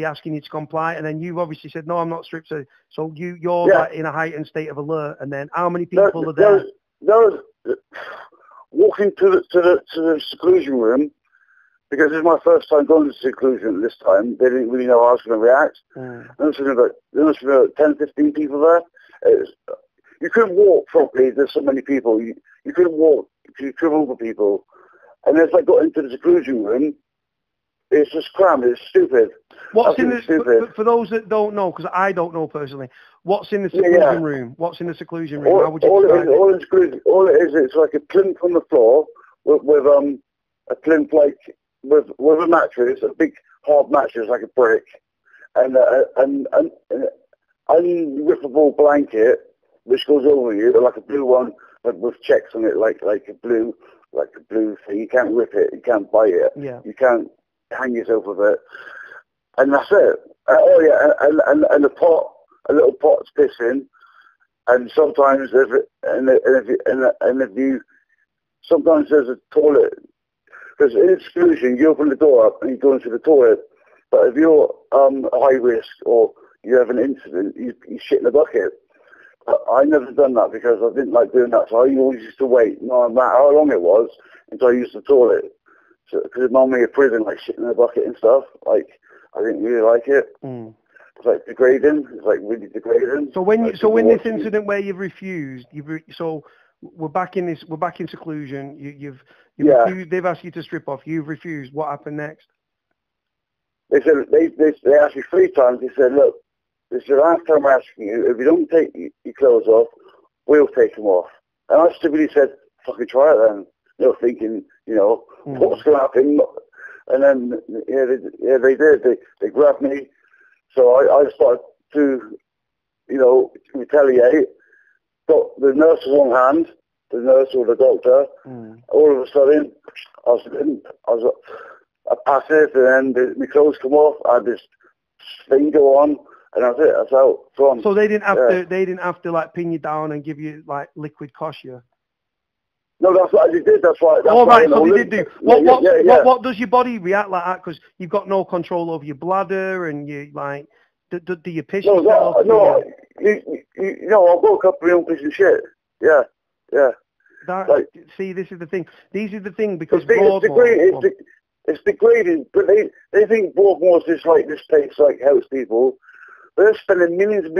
asking you to comply? And then you've obviously said, no, I'm not stripped. So you're like in a heightened state of alert. And then how many people are there? There was walking to the seclusion room, because this is my first time going to seclusion this time. They didn't really know how I was going to react. There must have been about 10, 15 people there. You couldn't walk properly. There's so many people. You couldn't walk. You trip over people. And as I got into the seclusion room, it's just crammed. It's stupid. What's in the, for those that don't know, because I don't know personally, what's in the seclusion room? What's in the seclusion room? How would you describe it? All it is, it's like a plinth on the floor with a plinth like with a mattress, a big hard mattress like a brick, and an unrippable blanket which goes over you, like a blue one, but with checks on it, like a blue thing. You can't rip it, you can't bite it, you can't hang yourself with it, and that's it. And a pot, a little pot's pissing, and sometimes sometimes there's a toilet, because in exclusion you open the door up and you go into the toilet, but if you're high risk or you have an incident, you shit in a bucket. I never done that because I didn't like doing that, so I always used to wait, no matter how long it was, until I used the toilet. So, because it reminded me of prison, like shitting in a bucket and stuff. Like, I didn't really like it. It's like degrading. It's like really degrading. So when this incident where you've refused, so we're back in seclusion. You've refused. They've asked you to strip off. You've refused. What happened next? They said they asked me 3 times. They said, look. This is the last time we're asking you, if you don't take your clothes off, we'll take them off. And I stupidly said, fucking try it then. Thinking, what's going to happen? And then, they did. They grabbed me. So I started to, retaliate. Got the nurse on one hand, the nurse or the doctor. All of a sudden, I passive, and then my clothes come off. I had this thing go on. And that's it. That's how it's gone. So they didn't have to. They didn't have to like pin you down and give you like liquid Kosher. No, that's what they did. That's right. All right. So they did do. What does your body react like that? Because you've got no control over your bladder and you like. Do you piss yourself? No. I woke up with my own piece of shit. Yeah. See, this is the thing. These are the thing because it's degrading. But they think Broadmoor is like this place like helps people. They're spending millions of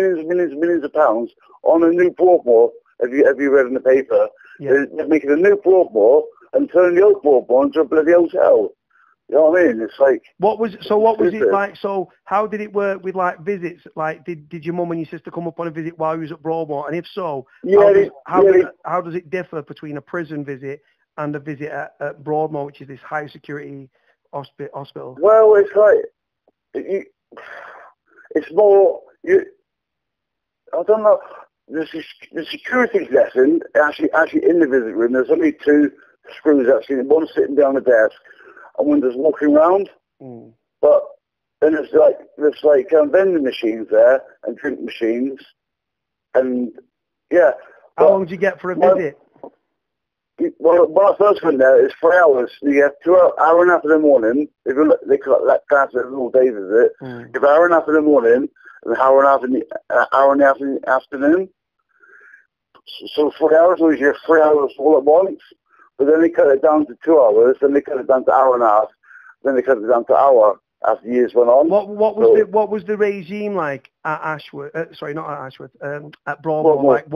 pounds on a new Broadmoor. Have you read in the paper? Yeah. They're making a new Broadmoor and turning the old Broadmoor into a bloody hotel. You know what I mean? It's like... What was it like? So how did it work with like visits? Like did your mum and your sister come up on a visit while you was at Broadmoor? And if so, how does it differ between a prison visit and a visit at Broadmoor, which is this high security hospital? Well, it's like... It's more, I don't know, the security's lessened, actually in the visit room, there's only 2 screws actually, one sitting down the desk and one just walking around. But then there's like vending machines there and drink machines, and yeah. How long do you get for a visit? Well, when I first went there, it's 3 hours. You have 2 hour and a half in the morning. If you look, they call that class a little day visit. You have an hour and a half in the morning and an hour and a half in the afternoon. So 3 hours, or you have 3 hours all at once. But then they cut it down to 2 hours. Then they cut it down to hour and a half. Then they cut it down to hour as the years went on. What was the regime like at Ashworth? Sorry, not at Ashworth. At Broadmoor. Like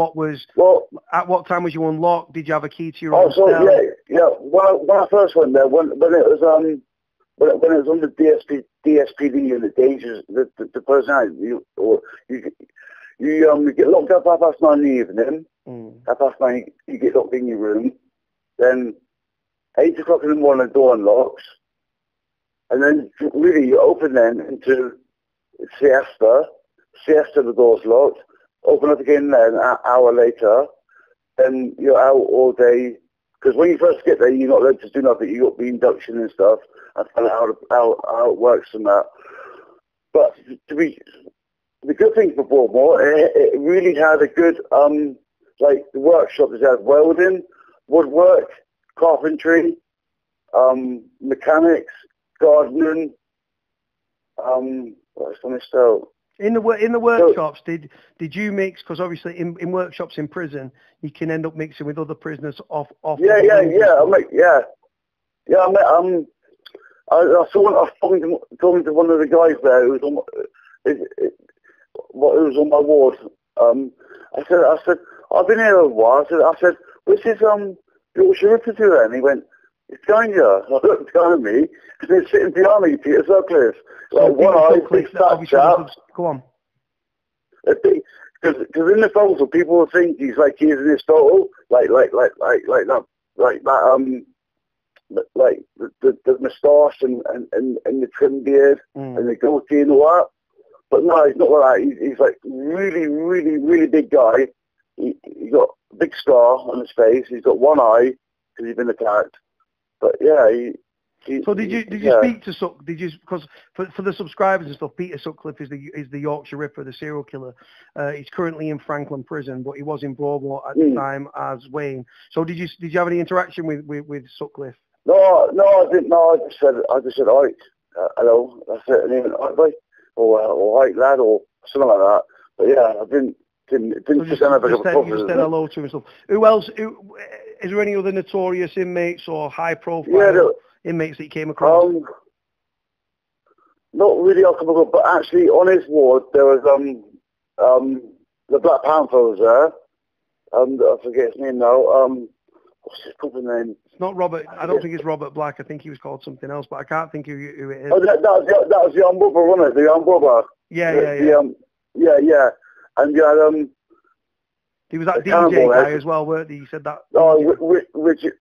at what time was you unlocked? Did you have a key to your own cell? Yeah. When I first went there, when it was on the DSPD and the dangers, the personality, you get locked up at 9:30 in the evening. At 9:30, you get locked in your room. Then 8 o'clock in the morning, the door unlocks. and then really you open then into siesta. Siesta, the door's locked. Open up again then an hour later, and you're out all day. Because when you first get there, you're not allowed to do nothing. You got the induction and stuff, and find out how it works and that. But the good thing for Broadmoor, it really had a good like the workshops. It had welding, woodwork, carpentry, mechanics, gardening. What's on this out? In the workshops, did you mix? Because obviously in workshops in prison, you can end up mixing with other prisoners off. Yeah. I was talking to one of the guys there who was on my ward. I said, I've been here a while. I said, which is Yorkshire Ripper to then? He went, it's behind you. I looked behind me, and he's sitting behind me, Peter Sutcliffe. So like one eye, big fat chap. Go on. Because in the photo, people will think he's like he is in this photo, like the moustache and the trim beard and the goatee and all that. But no, he's not like that. He's like really, really, really big guy. He's got a big scar on his face. He's got one eye because he's been attacked. But yeah, so did you speak to because for the subscribers and stuff, Peter Sutcliffe is the Yorkshire Ripper, the serial killer. He's currently in Franklin Prison, but he was in Broadmoor at the time as Wayne. So did you have any interaction with Sutcliffe? No, I didn't. No, I just said, all right, hello. That's it. And he went, all right, all right, lad, or something like that. But yeah, I didn't so sit down and have a problem. You just said hello to him and stuff. Who else? Is there any other notorious inmates or high-profile inmates that you came across? Not really, I'll come across, but actually on his ward there was the Black Panther was there. I forget his name now. What's his proper name? It's not Robert. I don't think it's Robert Black. I think he was called something else, but I can't think who it is. Oh, that was the young brother, wasn't it? The young brother. Yeah. And you had he was that DJ guy as well, weren't he? He said that. Oh, Richard.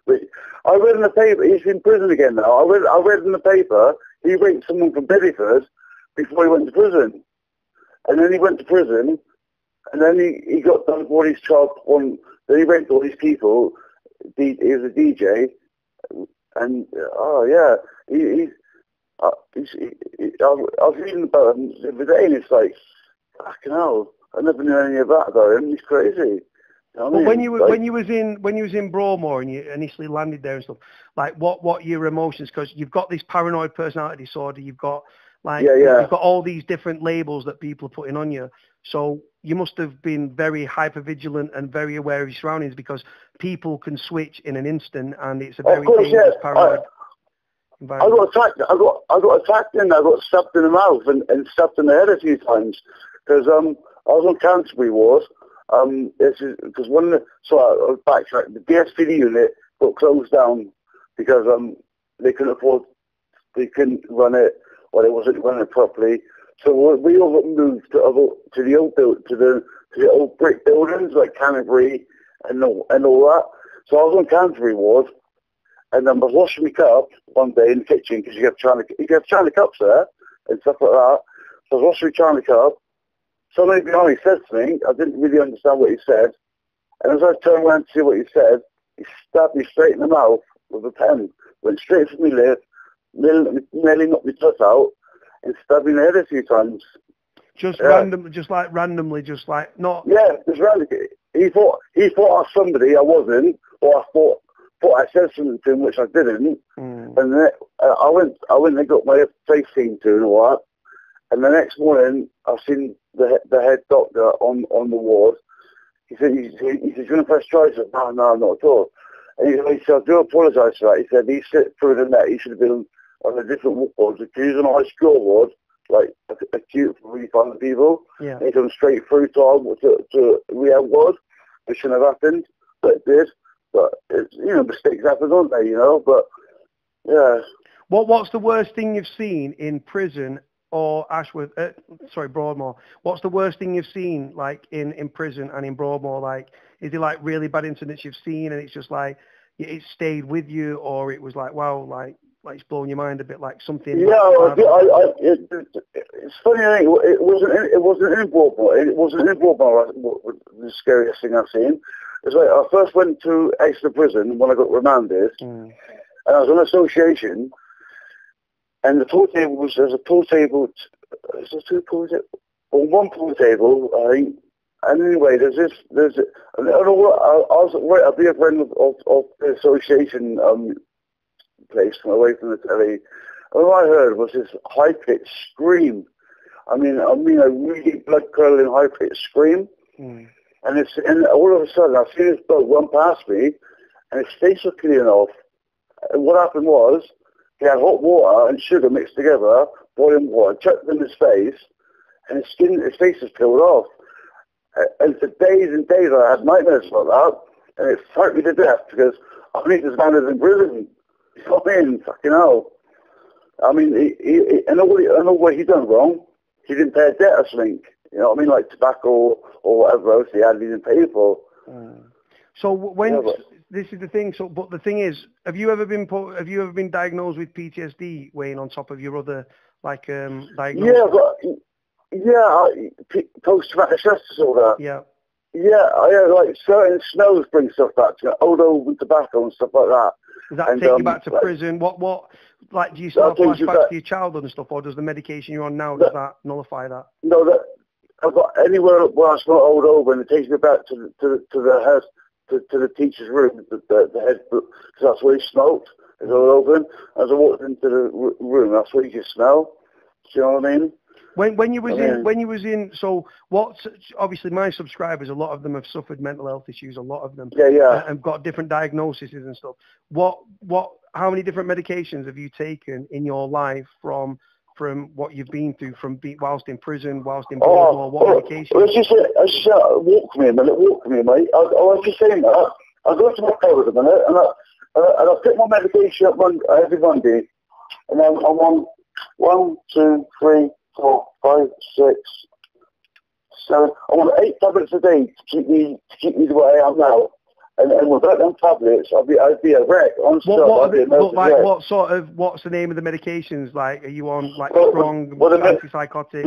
I read in the paper. He's in prison again now. I read in the paper he raped someone from Bedford before he went to prison, and then he went to prison, and then he got done for his child on. Then he raped all these people. He was a DJ, and I was reading about him the other day, and it's like, fucking hell, I never knew any of that about him. He's crazy. You know but when you was in Broadmoor and you initially landed there and stuff, like what your emotions? Because you've got this paranoid personality disorder, you've got you've got all these different labels that people are putting on you. So you must have been very hypervigilant and very aware of your surroundings, because people can switch in an instant, and it's a very dangerous paranoid environment. I got attacked and I got stabbed in the mouth and stabbed in the head a few times, because I was on Canterbury ward. Because I'll backtrack. The DSPD unit got closed down because they couldn't run it, or they wasn't running it properly. So we all got moved to the old brick buildings like Canterbury and all that. So I was on Canterbury ward, and I was washing my cup one day in the kitchen, because you have China cups there and stuff like that. So I was washing my China cup. Somebody behind me said to me, I didn't really understand what he said, and as I turned around to see what he said, he stabbed me straight in the mouth with a pen, went straight to my lip, nearly knocked my tooth out, and stabbed me in the head a few times. Just randomly, just like not... Yeah, just randomly. He thought I was somebody I wasn't, or I thought I said something to him which I didn't, and then I went and got my face seen to and all that. And the next morning, I've seen the head doctor on the ward. He said, "You going to press charges?" I said, "No, not at all." And he said, "I do apologise for that." He said, "He slipped through the net. He should have been on a different ward. If he was on a high school ward, like acute for really fine people, and he come straight through to rehab ward, which shouldn't have happened, but it did. But mistakes happen, don't they? But yeah." What's the worst thing you've seen in prison? Or Broadmoor. What's the worst thing you've seen, like, in prison and in Broadmoor? Like, is it like really bad incidents you've seen and it's just like it stayed with you, or it was like, wow, like like it's blowing your mind a bit, like something? Yeah, it's funny. It wasn't in Broadmoor. It wasn't in Broadmoor. The scariest thing I've seen. It's like I first went to Exeter Prison when I got remanded, and I was on association, and the pool table there's a pool table. Is there two pool tables? On one pool table, I think. And anyway, and I was right at the other end of the association place, away from the telly. And all I heard was this high-pitched scream. I mean, a really blood-curdling high-pitched scream. And all of a sudden, I see this bloke run past me, and his face was peeling off. And what happened was, he had hot water and sugar mixed together, boiling water, chucked in his face, and his face was peeled off. And for days and days, I had nightmares about that, and it frightened me to death because I think this man is in prison. You know what I mean? Fucking hell. I mean, I know what he done wrong. He didn't pay a debt or something. You know what I mean? Like tobacco or whatever else he didn't pay for. So when this is the thing. So, but the thing is, have you ever been diagnosed with PTSD, Wayne, on top of your other diagnosis? Post-traumatic stress disorder. Yeah. Yeah, I had like certain smells bring stuff back to me, odour and tobacco and stuff like that. Does that take you back to prison? What, like, do you still have flashbacks to your childhood and stuff, or does the medication you're on now, does that nullify that? No, I've got anywhere where I smell old over, and it takes me back to the teacher's room, the head, because that's where he smoked. It's all open. As I walked into the room, that's where you can smell. Do you know what I mean? When you was in, so what's, obviously my subscribers, a lot of them have suffered mental health issues, a lot of them, and got different diagnoses and stuff. How many different medications have you taken in your life from what you've been through, whilst in prison, whilst in Broadmoor, what medication? Well, walk with me a minute, mate. I was just saying that. I go to my car a minute, and I pick my medication up every Monday, and then I'm on 1, 2, 3, 4, 5, 6, 7. I'm on 8 tablets a day to keep me the way I am now. And without them tablets, I'd be a wreck. Honestly, what's the name of the medications? Like, are you on strong antipsychotic?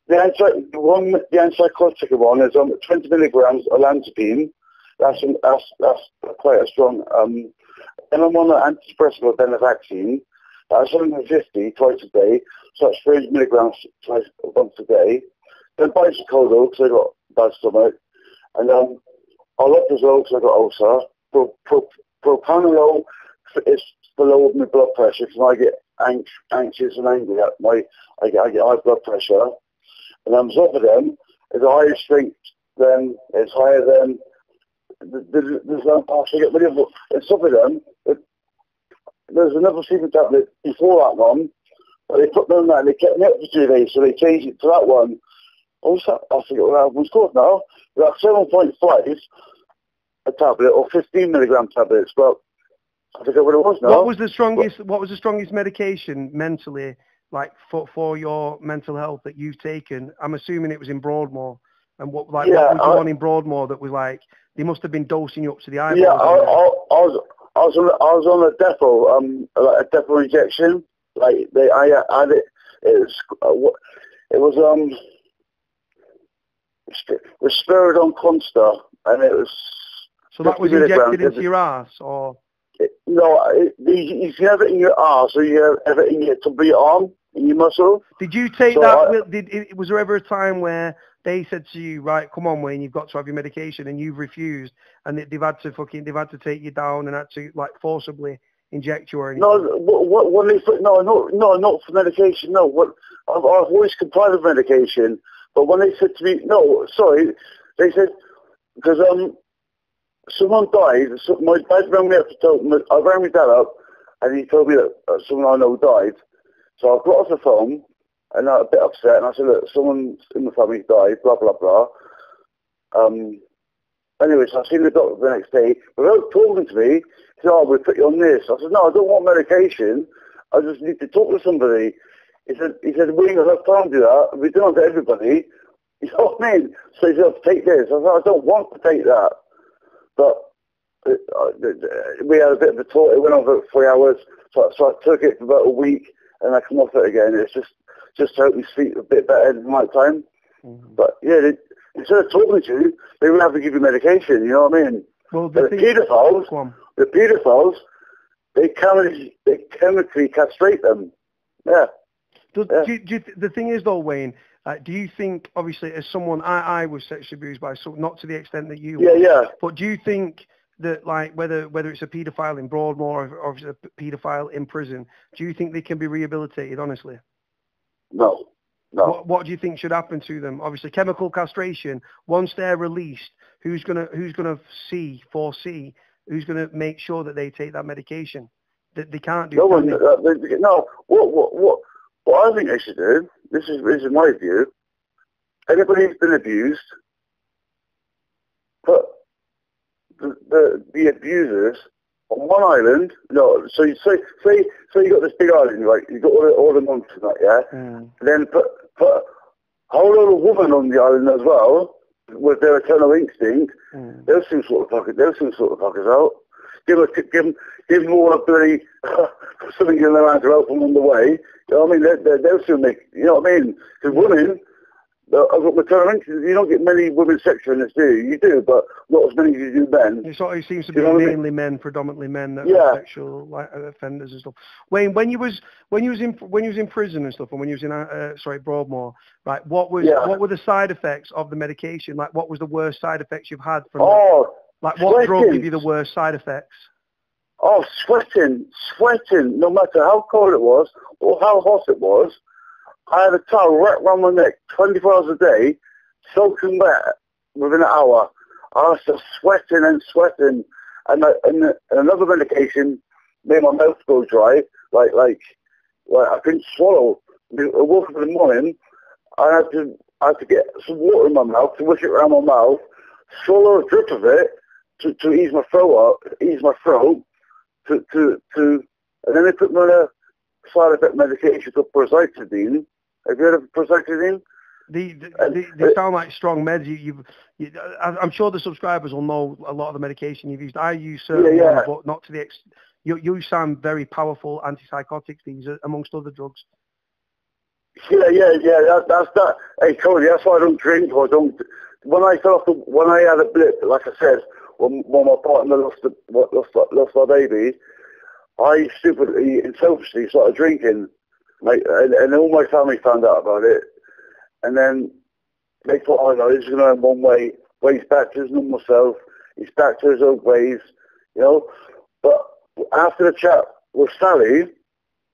The antipsychotic one is on 20 milligrams of olanzapine. That's quite a strong. Then I'm on an antidepressant, venlafaxine. That's 150 twice a day, so that's 300 milligrams once a day. Then bisoprolol, because I got bad stomach. And alot because I got ulcer. Propranolol is to lower my blood pressure, because when I get anxious and angry, I get high blood pressure. And Zolpidem is a higher strength than, it's higher than, there's no pass to get rid of it. And Zolpidem, there's another sleeping tablet before that one, but they put me on that and they kept me up for 2 days, so they changed it to that one. Also, I forget what that one's called now. That's 7.5 a tablet, or 15 milligram tablets, but I forget what it was now. What was the strongest medication mentally, like for your mental health that you've taken? I'm assuming it was in Broadmoor. And what was the one in Broadmoor that was like, they must have been dosing you up to the eyeballs? Yeah, I was on a depot, like a depot injection. Like I had it. It was Risperidone Consta, and it was. So that was injected into your arse, or? No, you can have it in your arse, or you have it in your arm, in your muscle. Did you take that? Was there ever a time where they said to you, right, come on, Wayne, you've got to have your medication, and you've refused, and they've had to take you down and had to forcibly inject you or anything? No, not for medication. No, I've always complied with medication, but when they said to me, no, sorry, they said because someone died. My dad rang me up I rang my dad up, and he told me that someone I know died. So I got off the phone. And I was a bit upset, and I said, look, someone in the family died, blah, blah, blah. Anyway, so I seen the doctor the next day. Without talking to me, he said, we'll put you on this. I said, no, I don't want medication. I just need to talk to somebody. He said, we ain't got enough time to do that. We do it to everybody. You know what I mean? So he said, take this. I said, I don't want to take that. But we had a bit of a talk. It went on for 3 hours. So I took it for about a week, and I come off it again. It's just to help me sleep a bit better in the night time. Mm-hmm. But yeah, instead of talking to you, they would have to give you medication. You know what I mean? Well, the pedophiles, they chemically castrate them. Yeah. The thing is though, Wayne, do you think, obviously, as someone, I was sexually abused by, so not to the extent that you were, but do you think that, like, whether it's a paedophile in Broadmoor or it's a paedophile in prison, do you think they can be rehabilitated, honestly? No. What do you think should happen to them? Obviously, chemical castration, once they're released, who's gonna foresee, who's gonna make sure that they take that medication? That they can't do. No one. No. What I think they should do. This is my view. Anybody who's been abused, put the abusers on one island. No. So you say you got this big island, right? You got all the monsters, and that, yeah. Mm. Then put a whole other woman on the island as well, with their eternal instinct. Mm. They'll soon sort of fuckers out. Give them all a bloody something in their hand to help them on the way. You know what I mean? They'll soon make. You know what I mean? Because women, I've got maternal instinct. You don't get many women sexual in this, do you? You do, but not as many as you do men. It seems to be mainly men, predominantly men that are sexual offenders and stuff. Wayne, when you was in prison and stuff, and when you was in Broadmoor, right? What were the side effects of the medication? Like, what was the worst side effects you've had from? Like, what drug gave you the worst side effects? Oh, sweating. No matter how cold it was or how hot it was, I had a towel wrapped around my neck 24 hours a day, soaking wet within an hour. I was just sweating. And another medication made my mouth go dry, like I couldn't swallow. I woke up in the morning, I had to get some water in my mouth to wish it around my mouth, swallow a drip of it to ease my throat, and then they put me on a side effect medication called Prozitidine. Have you heard of Prozitidine? They sound like strong meds. I'm sure the subscribers will know a lot of the medication you've used. I use certain ones, but not to the extent. You sound very powerful antipsychotics, these amongst other drugs. Yeah. That's that. Hey, Tony, that's why I don't drink. When I had a blip, like I said, when my partner lost our baby, I stupidly and selfishly started drinking, and all my family found out about it, and then they thought, oh no, he's going to earn one way, he's back to his normal self, he's back to his old ways, you know. But after the chat with Sally,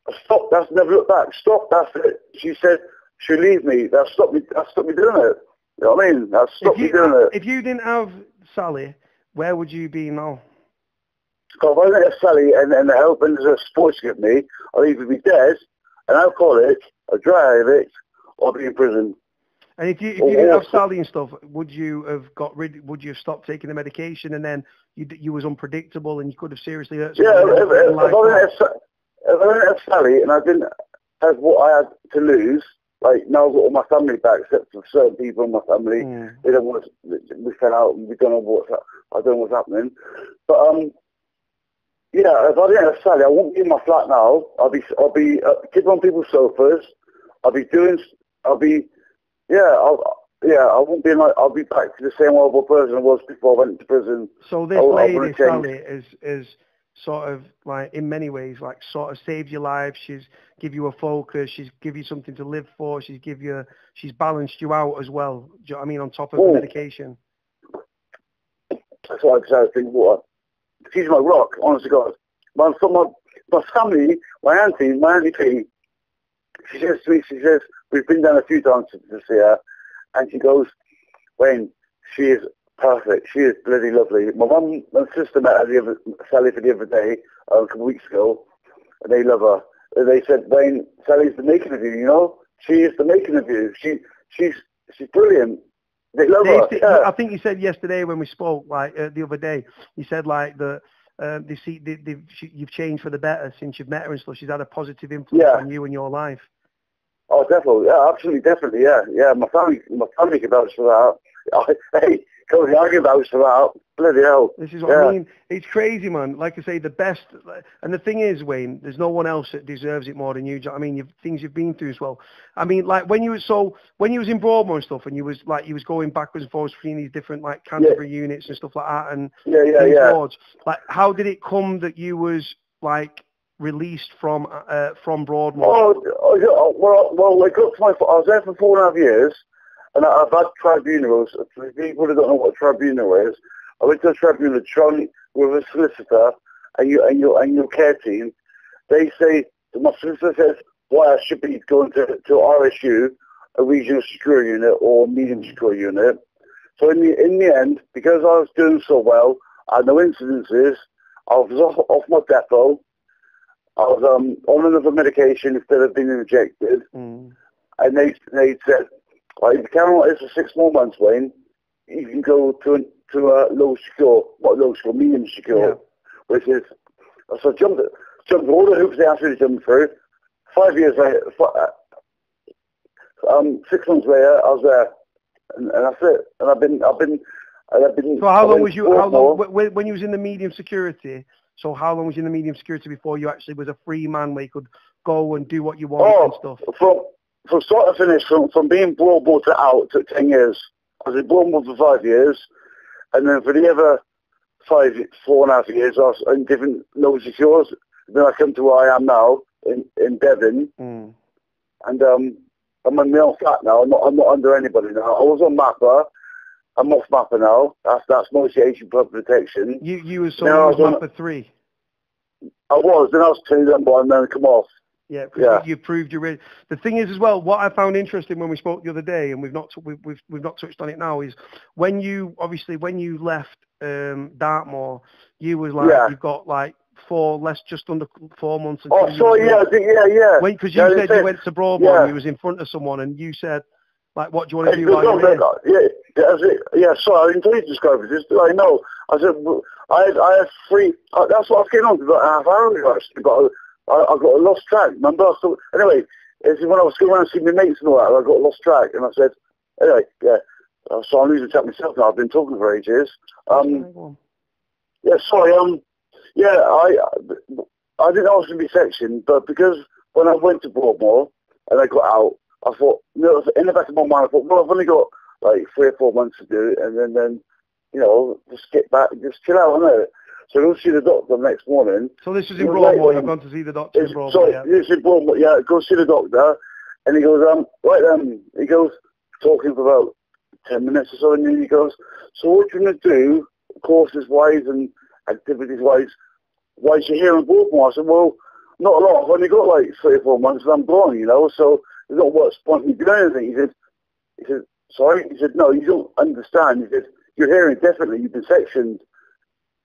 I stopped. That's never looked back. Stop. That's it. She said she'll leave me. That stopped me doing it. You know what I mean? That stopped me doing it. If you didn't have Sally, where would you be now? Because if I didn't have Sally and the help and the support she gave me, I'd either be dead, an alcoholic, a dry addict, or be in prison. And if you didn't have Sally and stuff, would you have Would you have stopped taking the medication, and then you was unpredictable and you could have seriously hurt someone? Yeah, if I didn't have Sally and I didn't have what I had to lose, like now I've got all my family back, except for certain people in my family. They don't want we fell out and we don't know I don't know what's happening. But yeah, if I didn't have Sally, I wouldn't be in my flat now. I'll be kids on people's sofas. I won't be I'll be back to the same horrible person I was before I went to prison. So this lady, Sally, is sort of like, in many ways, like sort of saved your life. She's give you a focus. She's give you something to live for. She's balanced you out as well. Do you know what I mean? On top of the medication. That's what I think. Water. She's my rock, honest to God. My family, my auntie P, she says to me, we've been down a few times to see her, and she goes, Wayne, she is perfect. She is bloody lovely. My mum and sister met her Sally for the other day, a couple of weeks ago, and they love her. And they said, Wayne, Sally's the making of you, you know? She is the making of you. She's brilliant. They love her. Yeah. I think you said yesterday when we spoke, like the other day, you said like that you've changed for the better since you've met her and stuff. She's had a positive influence on you and your life. Oh, definitely. Yeah, absolutely, definitely. Yeah. My family can vouch for that. Hey, Cody, I give out for that. Bloody hell. This is what I mean. It's crazy, man. Like I say, the best. And the thing is, Wayne, there's no one else that deserves it more than you. Do you know what I mean? Things you've been through as well. I mean, like when you was in Broadmoor and stuff, and you was going backwards and forwards between these different like Canterbury units and stuff like that, and wards. Like, how did it come that you was like released from Broadmoor? Well, I was there for 4.5 years, and I've had tribunals. For people who don't know what a tribunal is, I went to a tribunal with a solicitor and your care team. They say, my solicitor says, why I should be going to RSU, a regional secure unit or medium secure unit. So in the end, because I was doing so well, I had no incidences, I was off my depot, I was on another medication instead of being injected, and they said, if you carry on like this for 6 more months, Wayne, you can go to a medium secure, which is, so I jumped all the hoops they asked me to jump through. 5 years later, 6 months later, I was there, and that's it. And I've been. So how long was you? How long when you was in the medium security? So how long was you in the medium security before you actually was a free man where you could go and do what you wanted and stuff? From start to finish, from being Broadmoor to out, took 10 years. I was in Broadmoor for 5 years, and then for the other 4.5 years, I was in different low secures. Then I come to where I am now in Devon, and I'm in my own flat now. I'm not under anybody now. I was on Mapper. I'm off Mapper now. That's mostly Asian Blood Protection. You was Mapper 3. I was. Then I was 2, then 1, then I come off. Yeah, you proved you're ready. The thing is as well, what I found interesting when we spoke the other day, and we've not touched on it now, is when you left Dartmoor, you was like you've got like just under 4 months. Yeah. Because you said you went to Broadmoor and you was in front of someone, and you said, like, what do you want to do while you're here? Sorry, I didn't tell you to describe it. I know. I said, I had 3, that's what I was getting on to about half hour ago, actually, but I got a lost track, remember? So, anyway, when I was going around to see my mates and all that, I got a lost track, and I said, anyway, so I'm losing track myself now. I've been talking for ages. I didn't know I was going to be sectioned, but because when I went to Broadmoor and I got out, I thought, in the back of my mind, I thought, well, I've only got like 3 or 4 months to do it, and then just get back and just chill out, innit? So I go see the doctor the next morning. So this was in Broadmoor, you've gone to see the doctor in Broadmoor? Sorry, this is in Broadmoor, go see the doctor, and he goes, he goes, talking for about 10 minutes or so, and then he goes, so what you're going to do, courses-wise and activities-wise, why is you here in Broadmoor? I said, well, not a lot, I've only got like 3 or 4 months and I'm gone, so there's not what's point me doing anything. He said, sorry? He said, no, you don't understand. He said, you're here indefinitely, you've been sectioned.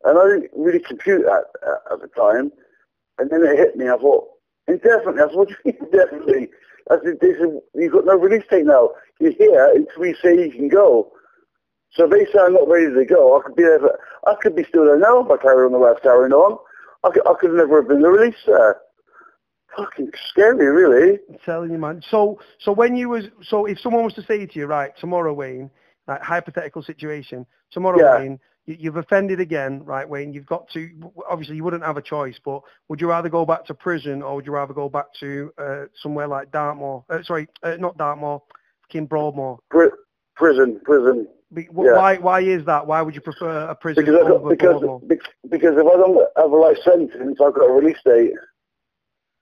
And I didn't really compute that at the time. And then it hit me. I thought, indefinitely? I said, what do you mean indefinitely? I said, they said, you've got no release date now. You're here until we say you can go. So if they say I'm not ready to go, I could be still there now if I carry on the way I was carrying on. I could never have been released there. Fucking scary, really. I'm telling you, man. So if someone was to say to you, right, tomorrow, Wayne, like hypothetical situation, tomorrow, Wayne, you've offended again, right, Wayne, you've got to, obviously you wouldn't have a choice, but would you rather go back to prison or would you rather go back to somewhere like Dartmoor? Not Dartmoor, fucking Broadmoor. Prison. Why is that? Why would you prefer a prison over Broadmoor? Because if I don't have a life sentence, I've got a release date.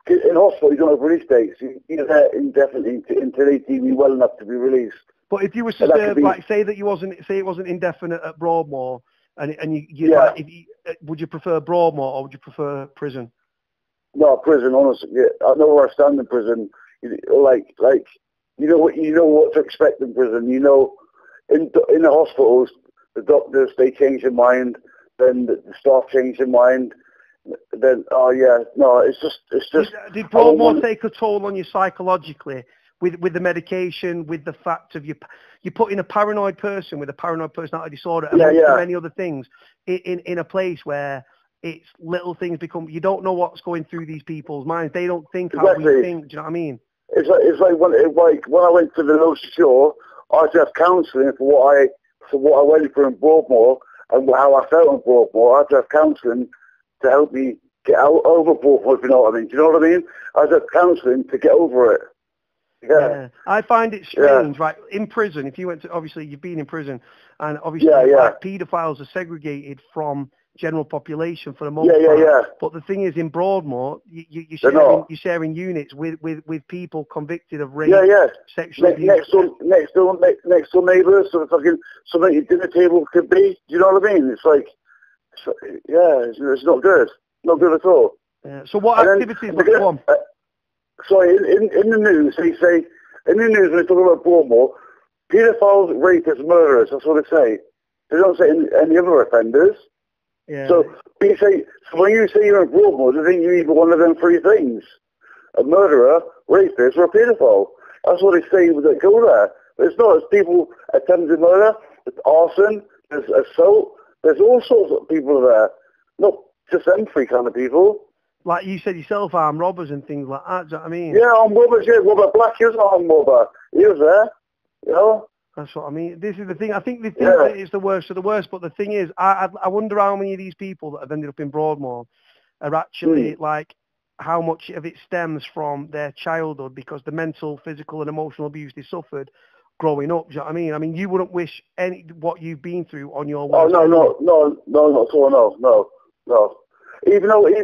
In hospital, you don't have release dates. You're there indefinitely until they deem you well enough to be released. But if you were to serve, say it wasn't indefinite at Broadmoor, and would you prefer Broadmoor or would you prefer prison? No, prison. Honestly, I know where I stand in prison. You know what to expect in prison. In the hospitals, the doctors they change their mind, then the staff change their mind. Then it's just. Did Broadmoor take a toll on you psychologically with the medication, with the fact of you putting a paranoid person with a paranoid personality disorder and many other things in a place where it's little things become, you don't know what's going through these people's minds. They don't think how we think. Do you know what I mean? It's like when I went to the low secure, I had to have counselling for So what I went through in Broadmoor and how I felt in Broadmoor, I had to have counselling to help me get out over Broadmoor, if you know what I mean. Do you know what I mean? I had to have counselling to get over it. Yeah. I find it strange, right? In prison, if you went to, obviously you've been in prison, and obviously like, paedophiles are segregated from general population for the most part. But the thing is, in Broadmoor, you're sharing units with people convicted of rape, sexual abuse. Next door neighbours, so fucking something your dinner table could be. Do you know what I mean? It's like, it's not good. Not good at all. Yeah. So what activities would go on? Sorry, in the news, they say, in the news when they talk about Broadmoor, paedophiles, rapists, murderers, that's what they say. They don't say any other offenders. Yeah. So when you say you're in Broadmoor, they think you're either one of them three things. A murderer, rapist, or a paedophile. That's what they say when they go there. But it's not. It's people attempted murder, there's arson, there's assault, there's all sorts of people there. Not just them three kind of people. Like you said yourself, armed robbers and things like that, do you know what I mean? Yeah, armed robbers, Robert Black, he was an armed robber. He was there, you know? That's what I mean. This is the thing. I think they think that it's the worst of the worst, but the thing is, I wonder how many of these people that have ended up in Broadmoor are actually, like, how much of it stems from their childhood because the mental, physical and emotional abuse they suffered growing up, do you know what I mean? I mean, you wouldn't wish what you've been through on your worst no, not at all, no. Even though we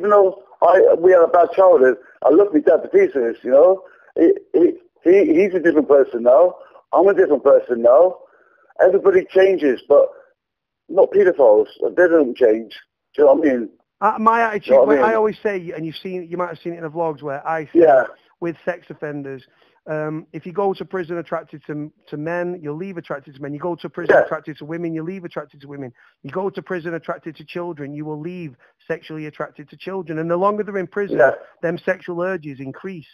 had a bad childhood, I love my dad to pieces, you know. He's a different person now. I'm a different person now. Everybody changes, but not paedophiles. They don't change. Do you know what I mean? My attitude, you know I always say, and you might have seen it in the vlogs where I say with sex offenders, if you go to prison attracted to men, you'll leave attracted to men. You go to prison attracted to women, you leave attracted to women. You go to prison attracted to children, you will leave sexually attracted to children. And the longer they're in prison, them sexual urges increase.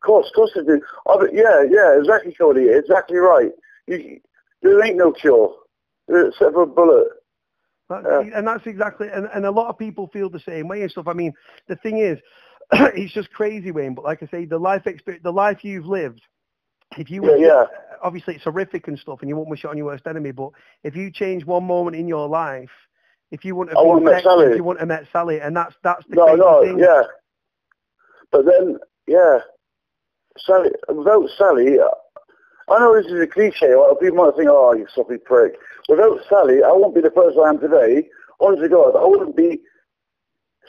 Of course they do. Exactly, Cody. Exactly right. There ain't no cure except for a bullet. And that's exactly, and a lot of people feel the same way and stuff. I mean, the thing is, it's just crazy, Wayne. But like I say, the life experience, the life you've lived, if you obviously it's horrific and stuff, and you won't wish it on your worst enemy. But if you change one moment in your life, if you wouldn't have met Sally, if you wouldn't have met Sally, and that's the crazy thing. But then, Sally, without Sally, I know this is a cliche. People might think, "Oh, you soppy prick." Without Sally, I wouldn't be the person I am today. Honest to God, I wouldn't be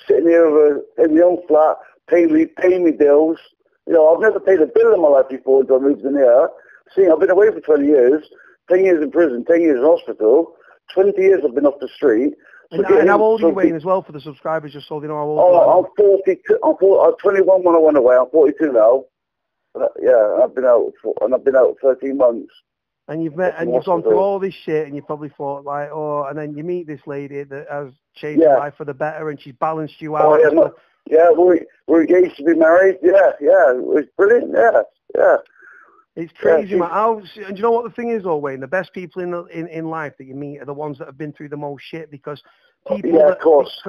sitting here in my own flat, paying me bills. You know, I've never paid a bill in my life before until I moved in here. See, I've been away for 20 years, 10 years in prison, 10 years in hospital, 20 years I've been off the street. So and how old are you, Wayne, as well, for the subscribers, just so they know how old you are? I'm 42. I was 21 when I went away. I'm 42 now. I've been out 13 months. And you've met, and you've gone through all this shit, and you probably thought, like, and then you meet this lady that has changed your life for the better, and she's balanced you out. We're engaged to be married. It was brilliant. It's crazy, man. And you know what the thing is, though, Wayne? The best people in life that you meet are the ones that have been through the most shit, because people of course.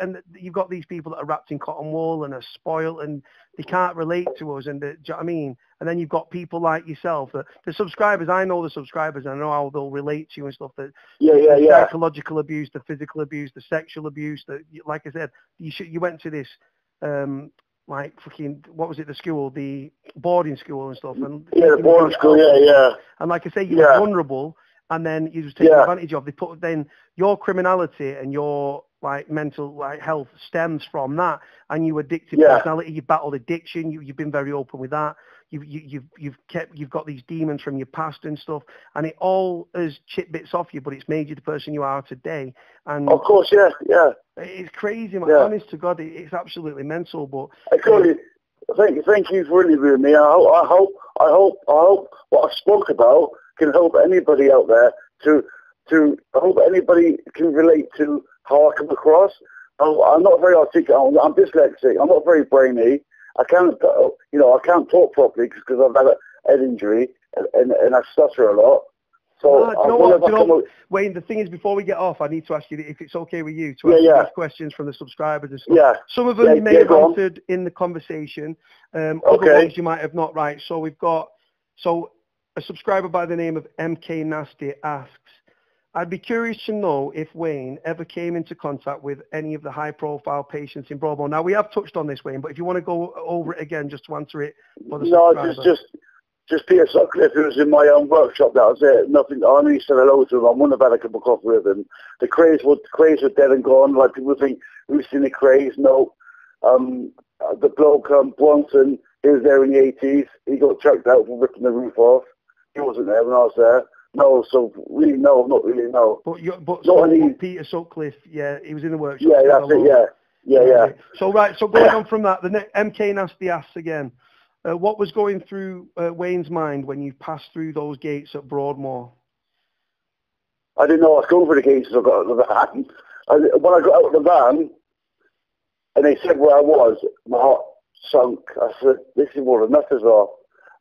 And you've got these people that are wrapped in cotton wool and are spoiled, and they can't relate to us, and do you know what I mean? And then you've got people like yourself, the subscribers. I know the subscribers, and I know how they'll relate to you and stuff. The psychological abuse, the physical abuse, the sexual abuse. Like I said, you went to this, like fucking, what was it? The school, the boarding school and stuff. And the boarding school. And like I say, you were vulnerable, and then you was taken advantage of. They put then your criminality and your like mental health stems from that, and you addictive personality. You battled addiction. You've been very open with that. You've got these demons from your past and stuff, and it all has chipped bits off you, but it's made you the person you are today. And of course, it's crazy, man. Honest to God, it's absolutely mental. But thank you for interviewing me. I hope what I spoke about can help anybody out there to hope anybody can relate to how I come across. I'm not very articulate. I'm dyslexic. I'm not very brainy. I can't talk properly because I've had a head injury and I stutter a lot. So Wayne, the thing is, before we get off, I need to ask you if it's okay with you to ask these questions from the subscribers and stuff. Some of them you may have answered in the conversation. Other ones you might have not. Right. So we've got. So a subscriber by the name of MK Nasty asks, I'd be curious to know if Wayne ever came into contact with any of the high-profile patients in Broadmoor. Now, we have touched on this, Wayne, but if you want to go over it again just to answer it for the subscriber. No, just Peter Sutcliffe, who was in my own workshop, that was it. Nothing, I only said hello to him. I wouldn't have had a cup of coffee with him. The craze were dead and gone. Like, people think, who's seen the craze? No. The bloke, Bronson, he was there in the 80s. He got chucked out for ripping the roof off. He wasn't there when I was there. No, so really, no, not really, no. But Peter Sutcliffe, yeah, he was in the workshop. Yeah, that's it, yeah. So going on from that, the MK Nasty asks again, what was going through Wayne's mind when you passed through those gates at Broadmoor? I didn't know I was going for the gates as I got out of the van. When I got out of the van, and they said where I was, my heart sunk. I said, this is what the nutters are.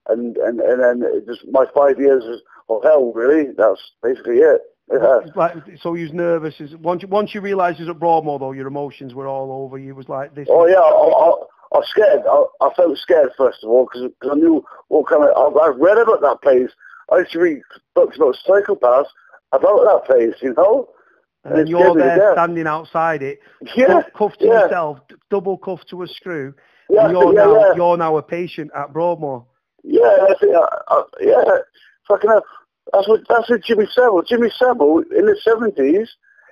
And then it just my 5 years of hell, really. That's basically it. Yeah. Like, so you was nervous. Once you realised you was at Broadmoor, though, your emotions were all over. You was like this. Oh, yeah. I was scared. I felt scared, first of all, because I knew what kind of... I've read about that place. I used to read books about psychopaths about that place, you know? And you're there standing outside it, cuffed to yourself, double cuffed to a screw, and you're now a patient at Broadmoor. Yeah, that's it. Fucking hell. That's what Jimmy Savile in the 70s,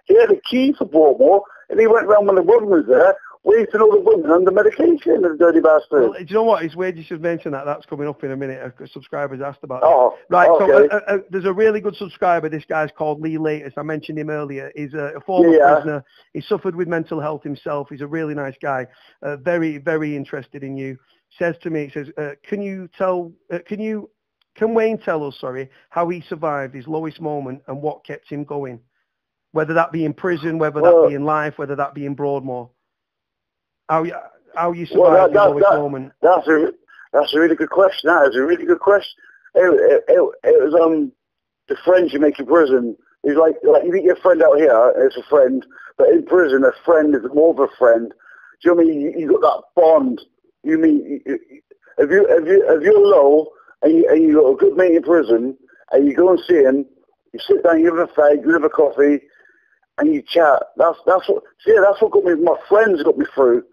he had a key for Broadmoor, and he went around when the woman was there, waving all the women under medication, the dirty bastard. Well, do you know what? It's weird you should mention that. That's coming up in a minute. A subscriber's asked about it. Oh, right, okay. So there's a really good subscriber. This guy's called Lee Latest. I mentioned him earlier. He's a former prisoner. He suffered with mental health himself. He's a really nice guy. Very, very interested in you. Says to me, he says, can Wayne tell us, how he survived his lowest moment and what kept him going? Whether that be in prison, whether that be in life, whether that be in Broadmoor. How you survived your lowest moment? That's a really good question. That is a really good question. It was the friends you make in prison. It's like you meet your friend out here, it's a friend, but in prison, a friend is more of a friend. Do you know what I mean? You got that bond. You mean if you're low and you got a good mate in prison and you go and see him, you sit down, you have a fag, you have a coffee, and you chat. That's what got me. My friends got me through.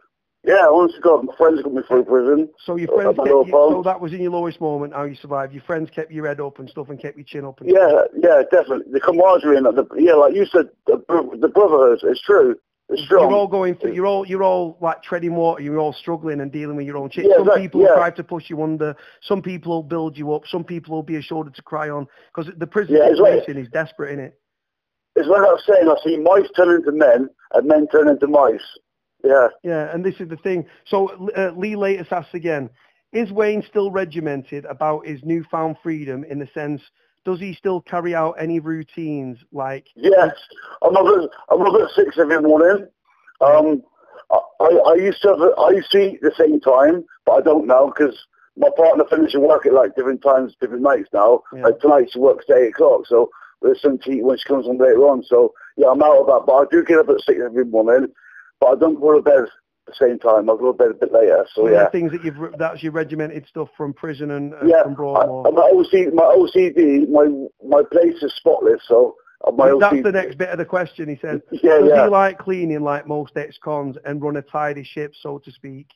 Yeah, honest to God, my friends got me through prison. So your friends so that was in your lowest moment, how you survived. Your friends kept your head up and stuff and kept your chin up. And yeah, definitely. The camaraderie and like you said, the brotherhood. It's true. It's strong. You're all going through. You're all like treading water. You're all struggling and dealing with your own shit. Some people will try to push you under. Some people will build you up. Some people will be a shoulder to cry on because the prison situation is desperate, isn't it? It's like I was saying. I see mice turn into men and men turn into mice. Yeah. Yeah, and this is the thing. So Lee Latest asks again, is Wayne still regimented about his newfound freedom in the sense, does he still carry out any routines like... Yes, I'm up at 6 every morning. I used to eat the same time, but I don't now because my partner finishes work at like different times, different nights now. Yeah. Like tonight she works at 8 o'clock, so there's some to eat when she comes home later on. So yeah, I'm out of that, but I do get up at 6 every morning. But I don't go to bed at the same time. I go to bed a bit later. So yeah. Things that's your regimented stuff from prison and from Broadmoor. My OCD, my place is spotless. So that's the next bit of the question. He says, does he like cleaning like most ex-cons and run a tidy ship, so to speak?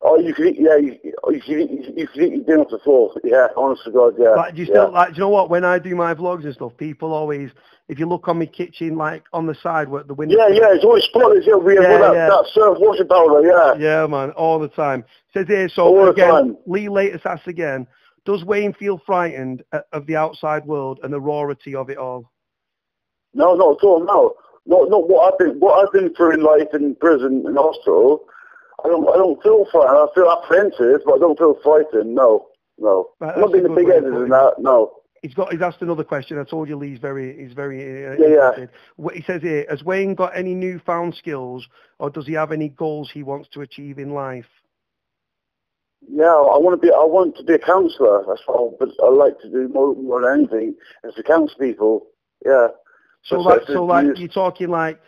Oh, you can eat your dinner off the floor. Yeah, honest to God, yeah. Like, do you still do you know what? When I do my vlogs and stuff, people always, if you look on my kitchen, like on the side where the window. Yeah, it's always spotless. That surf washing powder. Yeah. Yeah, man, all the time. Says here, so again, Lee Latest asks again, does Wayne feel frightened of the outside world and the rarity of it all? No, not at all. No, not what I've been through in life, in prison, in hospital. I don't feel frightened. I feel apprehensive, but I don't feel frightened. No. Right, I'm not being the big headed in that. No. He's asked another question. I told you Lee's very interested. He says here, has Wayne got any newfound skills, or does he have any goals he wants to achieve in life? Yeah, I want to be a counsellor. That's what I like to do more than anything, is to counsel people. Yeah. So you're talking like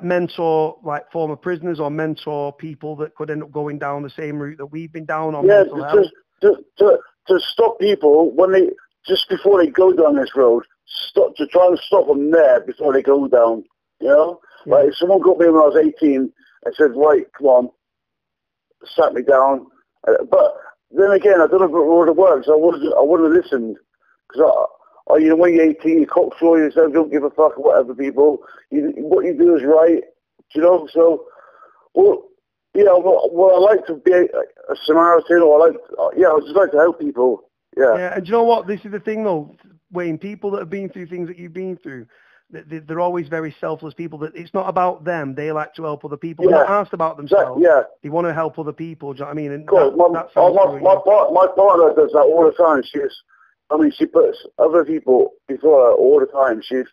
mentor like former prisoners or mentor people that could end up going down the same route that we've been down on mental health? To stop people when they just before they go down this road, stop to try and stop them there before they go down. You know, like if someone got me when I was 18 and said, "Right, come on," sat me down, but then again, I don't know if it would have worked. I wouldn't have listened because you know, when you're 18, you cocksure yourself, don't give a fuck what other people. What you do is right. You know, so well, I like to be a Samaritan, or I just like to help people. Yeah. Yeah, and do you know what? This is the thing, though, Wayne. People that have been through things that you've been through, they're always very selfless people. That it's not about them. They like to help other people. They're not asked about themselves. They want to help other people. Do you know what I mean? And my partner does that all the time. She puts other people before her all the time. She's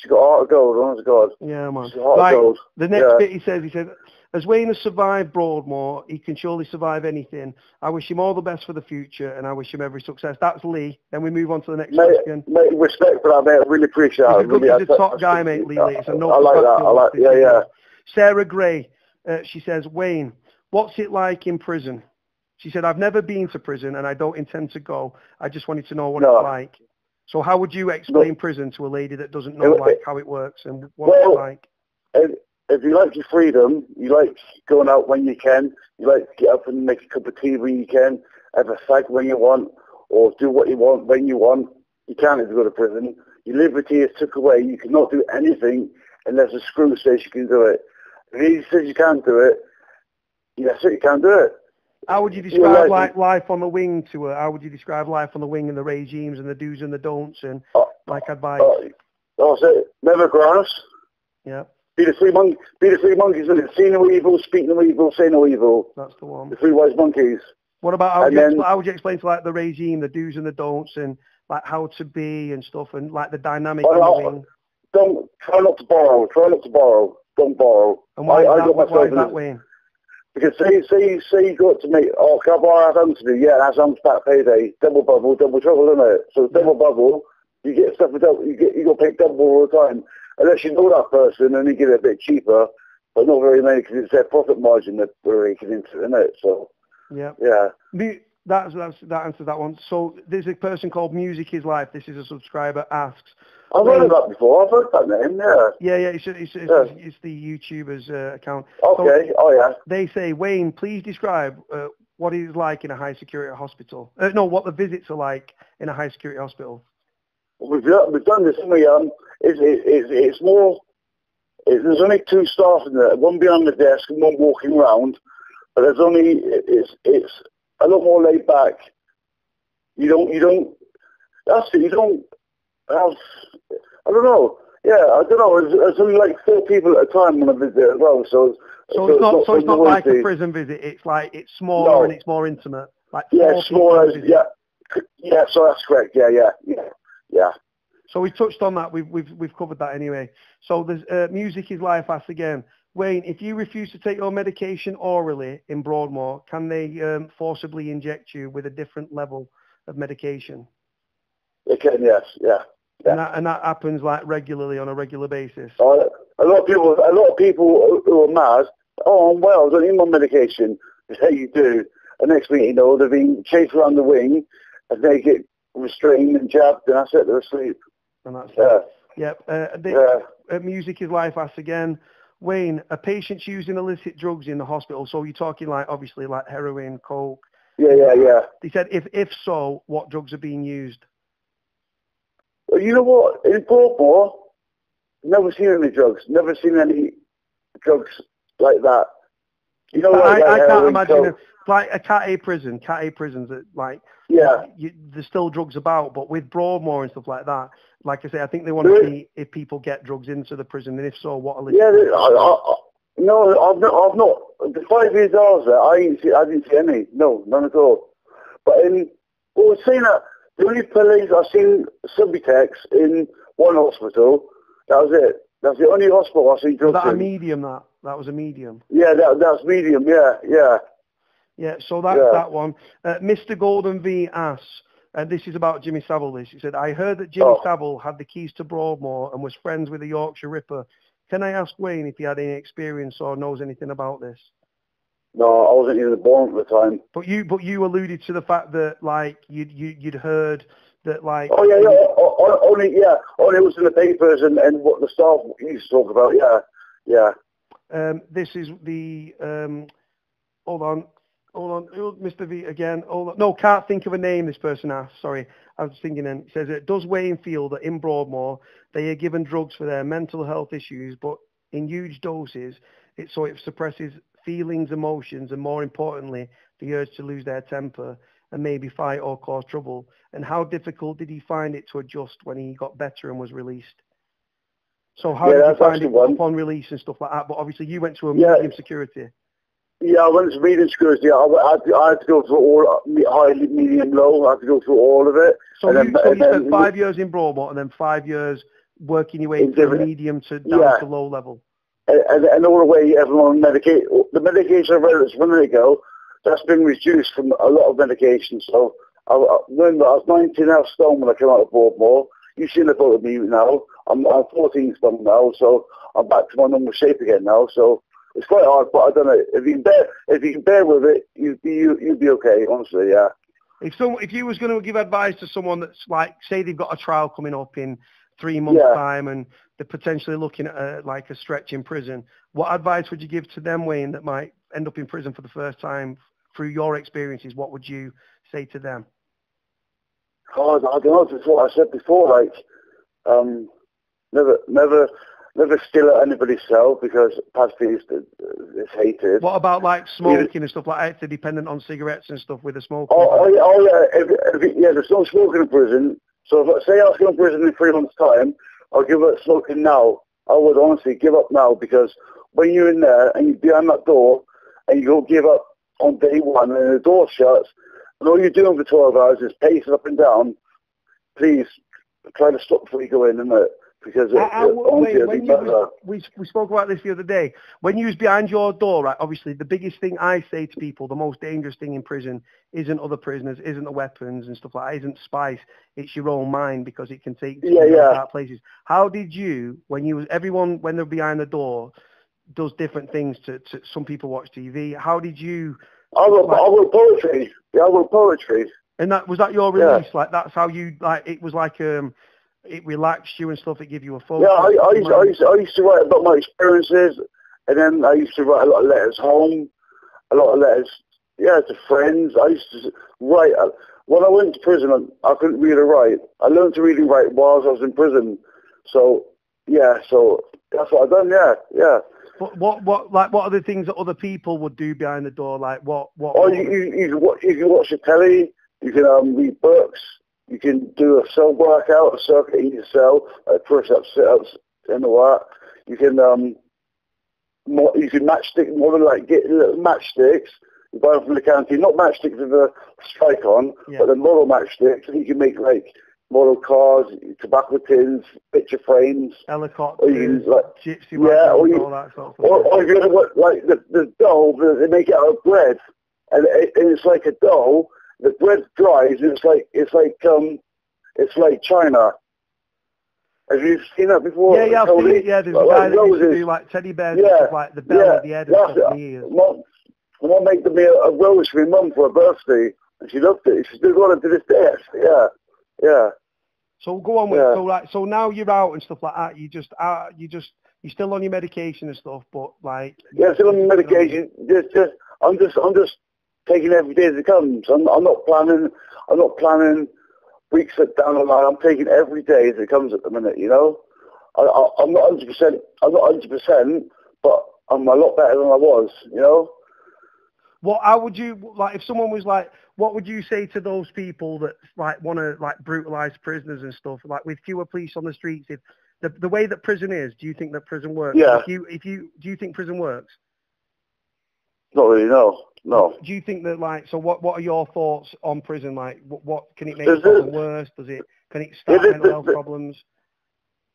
got a heart of gold, honest to God. Yeah, man. She's a heart of gold. The next bit he said, as Wayne has survived Broadmoor, he can surely survive anything. I wish him all the best for the future, and I wish him every success. That's Lee. Then we move on to the next question. Mate, respect for that, mate. I really appreciate it. He's a top guy, mate, Lee. It's a I like that. Yeah. Sarah Gray, she says, Wayne, what's it like in prison? She said, I've never been to prison, and I don't intend to go. I just wanted to know what it's like. So how would you explain prison to a lady that doesn't know how it works and what it's like? If you like your freedom, you like going out when you can, you like to get up and make a cup of tea when you can, have a fag when you want, or do what you want when you want. You can't if you go to prison. Your liberty is took away. You cannot do anything unless a screw says you can do it. If he says you can't do it, that's it, you can't do it. How would you describe life on the wing to her? How would you describe life on the wing and the regimes and the do's and the don'ts and advice? Never grass. Yeah. Be the three monkeys, see no evil, speak no evil, say no evil. That's the one. The three wise monkeys. What about how would you explain to the regime, the do's and the don'ts, and how to be and stuff, and the dynamic on the wing? Try not to borrow. Don't borrow. And why is that way? Because say you got to make, can I borrow £100 to do? Yeah, that's back payday. Double bubble, double trouble, isn't it? So double bubble, you get stuff you got to pay double all the time. Unless you know that person and you get it a bit cheaper, but not very many because it's their profit margin that we're raking into, isn't it? So, yeah. That answers that one. So there's a person called Music is Life. This is a subscriber asks. I've heard of that before. I've heard that name, yeah. Yeah, it's the YouTuber's account. Okay, so they say, Wayne, please describe what it is like in a high-security hospital. What the visits are like in a high-security hospital. We've done this, haven't we? It's more. There's only two staff in there, one behind the desk and one walking around. But there's only it's a lot more laid back. You don't have. I don't know. Yeah, I don't know. There's only like 4 people at a time on a visit as well. So it's not like a prison visit. It's smaller and it's more intimate. Smaller. Yeah. So that's correct. Yeah. So we touched on that. We've covered that anyway. So there's Music is Life asks again, Wayne, if you refuse to take your medication orally in Broadmoor, can they forcibly inject you with a different level of medication? They can, yes, yeah. And that happens regularly on a regular basis. A lot of people who are mad. Oh, I'm well. I don't need my medication. Yeah, you do. And next thing you know, they're being chased around the wing, and they get restrained and jabbed, and that's it. They're asleep. And that's it. Yep. Music is Life asks again, Wayne, are patients using illicit drugs in the hospital? So you're talking obviously heroin, coke. Yeah. They said if so, what drugs are being used? Well, you know what? In Broadmoor, never seen any drugs. Never seen any drugs like that. You know, I can't imagine it's like a Cat A prison. Cat A prisons that there's still drugs about, but with Broadmoor and stuff like that, like I say, I think they want to see if people get drugs into the prison, and if so, what are they? Yeah, no, I've not. The 5 years I was there, I didn't see any. No, none at all. But we're saying that the only police I've seen Subutex in one hospital. That was it. That's the only hospital I've seen drugs in. Was that a medium? That was a medium. Yeah, that's medium. Yeah. Yeah, so that's that one. Mr. Golden V asks, and this is about Jimmy Savile. He said, I heard that Jimmy Savile had the keys to Broadmoor and was friends with a Yorkshire Ripper. Can I ask Wayne if he had any experience or knows anything about this? No, I wasn't even born at the time. But you alluded to the fact that you'd heard that like. Oh yeah, only it was in the papers and what the staff used to talk about. Yeah. This is the hold on, Mr. V again. Hold on. No, can't think of a name. This person asked. Sorry, I was thinking. Then it says it does Wayne feel that in Broadmoor they are given drugs for their mental health issues, but in huge doses, it suppresses feelings, emotions, and more importantly, the urge to lose their temper and maybe fight or cause trouble. And how difficult did he find it to adjust when he got better and was released? So how did you find it upon release and stuff like that? But obviously you went to a medium security. Yeah, I went to medium security. I had to go through all high, medium, low. I had to go through all of it. So you spent 5 years in Broadmoor and then 5 years working your way from medium to down to low level. And all the way, everyone the medication I read this 1 minute ago, that's been reduced from a lot of medication. So remember, I was 19.5 stone when I came out of Broadmoor. You've seen the photo of me now. I'm 14 stone now, so I'm back to my normal shape again now. So it's quite hard, but I don't know. If you can bear with it, you'd be okay. Honestly, yeah. If you was going to give advice to someone that's like, say they've got a trial coming up in 3 months' time and they're potentially looking at a stretch in prison, what advice would you give to them, Wayne, that might end up in prison for the first time through your experiences? What would you say to them? Oh, I don't know. It's what I said before. Like, never steal at anybody's cell because pastry is hated. What about like smoking and stuff like that? If they're dependent on cigarettes and stuff with the smoking. There's no smoking in prison. So if say I was going to prison in 3 months' time, I'll give up smoking now. I would honestly give up now because when you're in there and you're behind that door and you go give up on day one and the door shuts and all you're doing for 12 hours is pacing up and down, please try to stop before you go in, isn't it? Because we spoke about this the other day. When you was behind your door, right? Obviously, the biggest thing I say to people, the most dangerous thing in prison, isn't other prisoners, isn't the weapons and stuff like that, isn't spice. It's your own mind because it can take you to dark places. How did you, when they're behind the door, does different things to some people watch TV? How did you? I wrote poetry. Yeah, I wrote poetry. And was that your release? Yeah. Like that's how you like? It was like it relaxed you and stuff. It gave you a focus. Yeah, I used to write about my experiences, and then I used to write a lot of letters home, a lot of letters, to friends. I used to write. When I went to prison, I couldn't read or write. I learned to read and write while I was in prison. So that's what I've done. Yeah. But what are the things that other people would do behind the door? Like what? You can watch the telly. You can read books. You can do a cell workout, a circuit in your cell, like push-ups, sit-ups, and all that. You can matchstick more than like get little matchsticks. You buy them from the canteen, not matchsticks with a strike on, but the model matchsticks. And you can make like model cars, tobacco tins, picture frames, helicopters, gypsy all that sort of stuff. Or if you ever like the dough, they make it out of bread, and it's like a dough. The bread dries, and it's like China. Have you seen that before? Yeah, I've seen it. Yeah, there's a guy that used to do like teddy bears, and stuff, like the belly, the head, and stuff in the ears. Mum made me a rose for my mum for her birthday, and she loved it. She still got it to this day. Yeah. So go on with so now you're out and stuff like that. You're still on your medication and stuff, but like still on your medication. I'm just taking every day as it comes. I'm not planning weeks down the line. I'm taking every day as it comes at the minute. You know, I'm not 100%. I'm not 100%, but I'm a lot better than I was. You know. How would you like if someone was like? What would you say to those people that like want to like brutalize prisoners and stuff? Like with fewer police on the streets, if the way that prison is, do you think that prison works? Yeah. Do you think prison works? Not really, no. Do you think that what are your thoughts on prison? Like, what can it make it worse? Can it start mental health problems?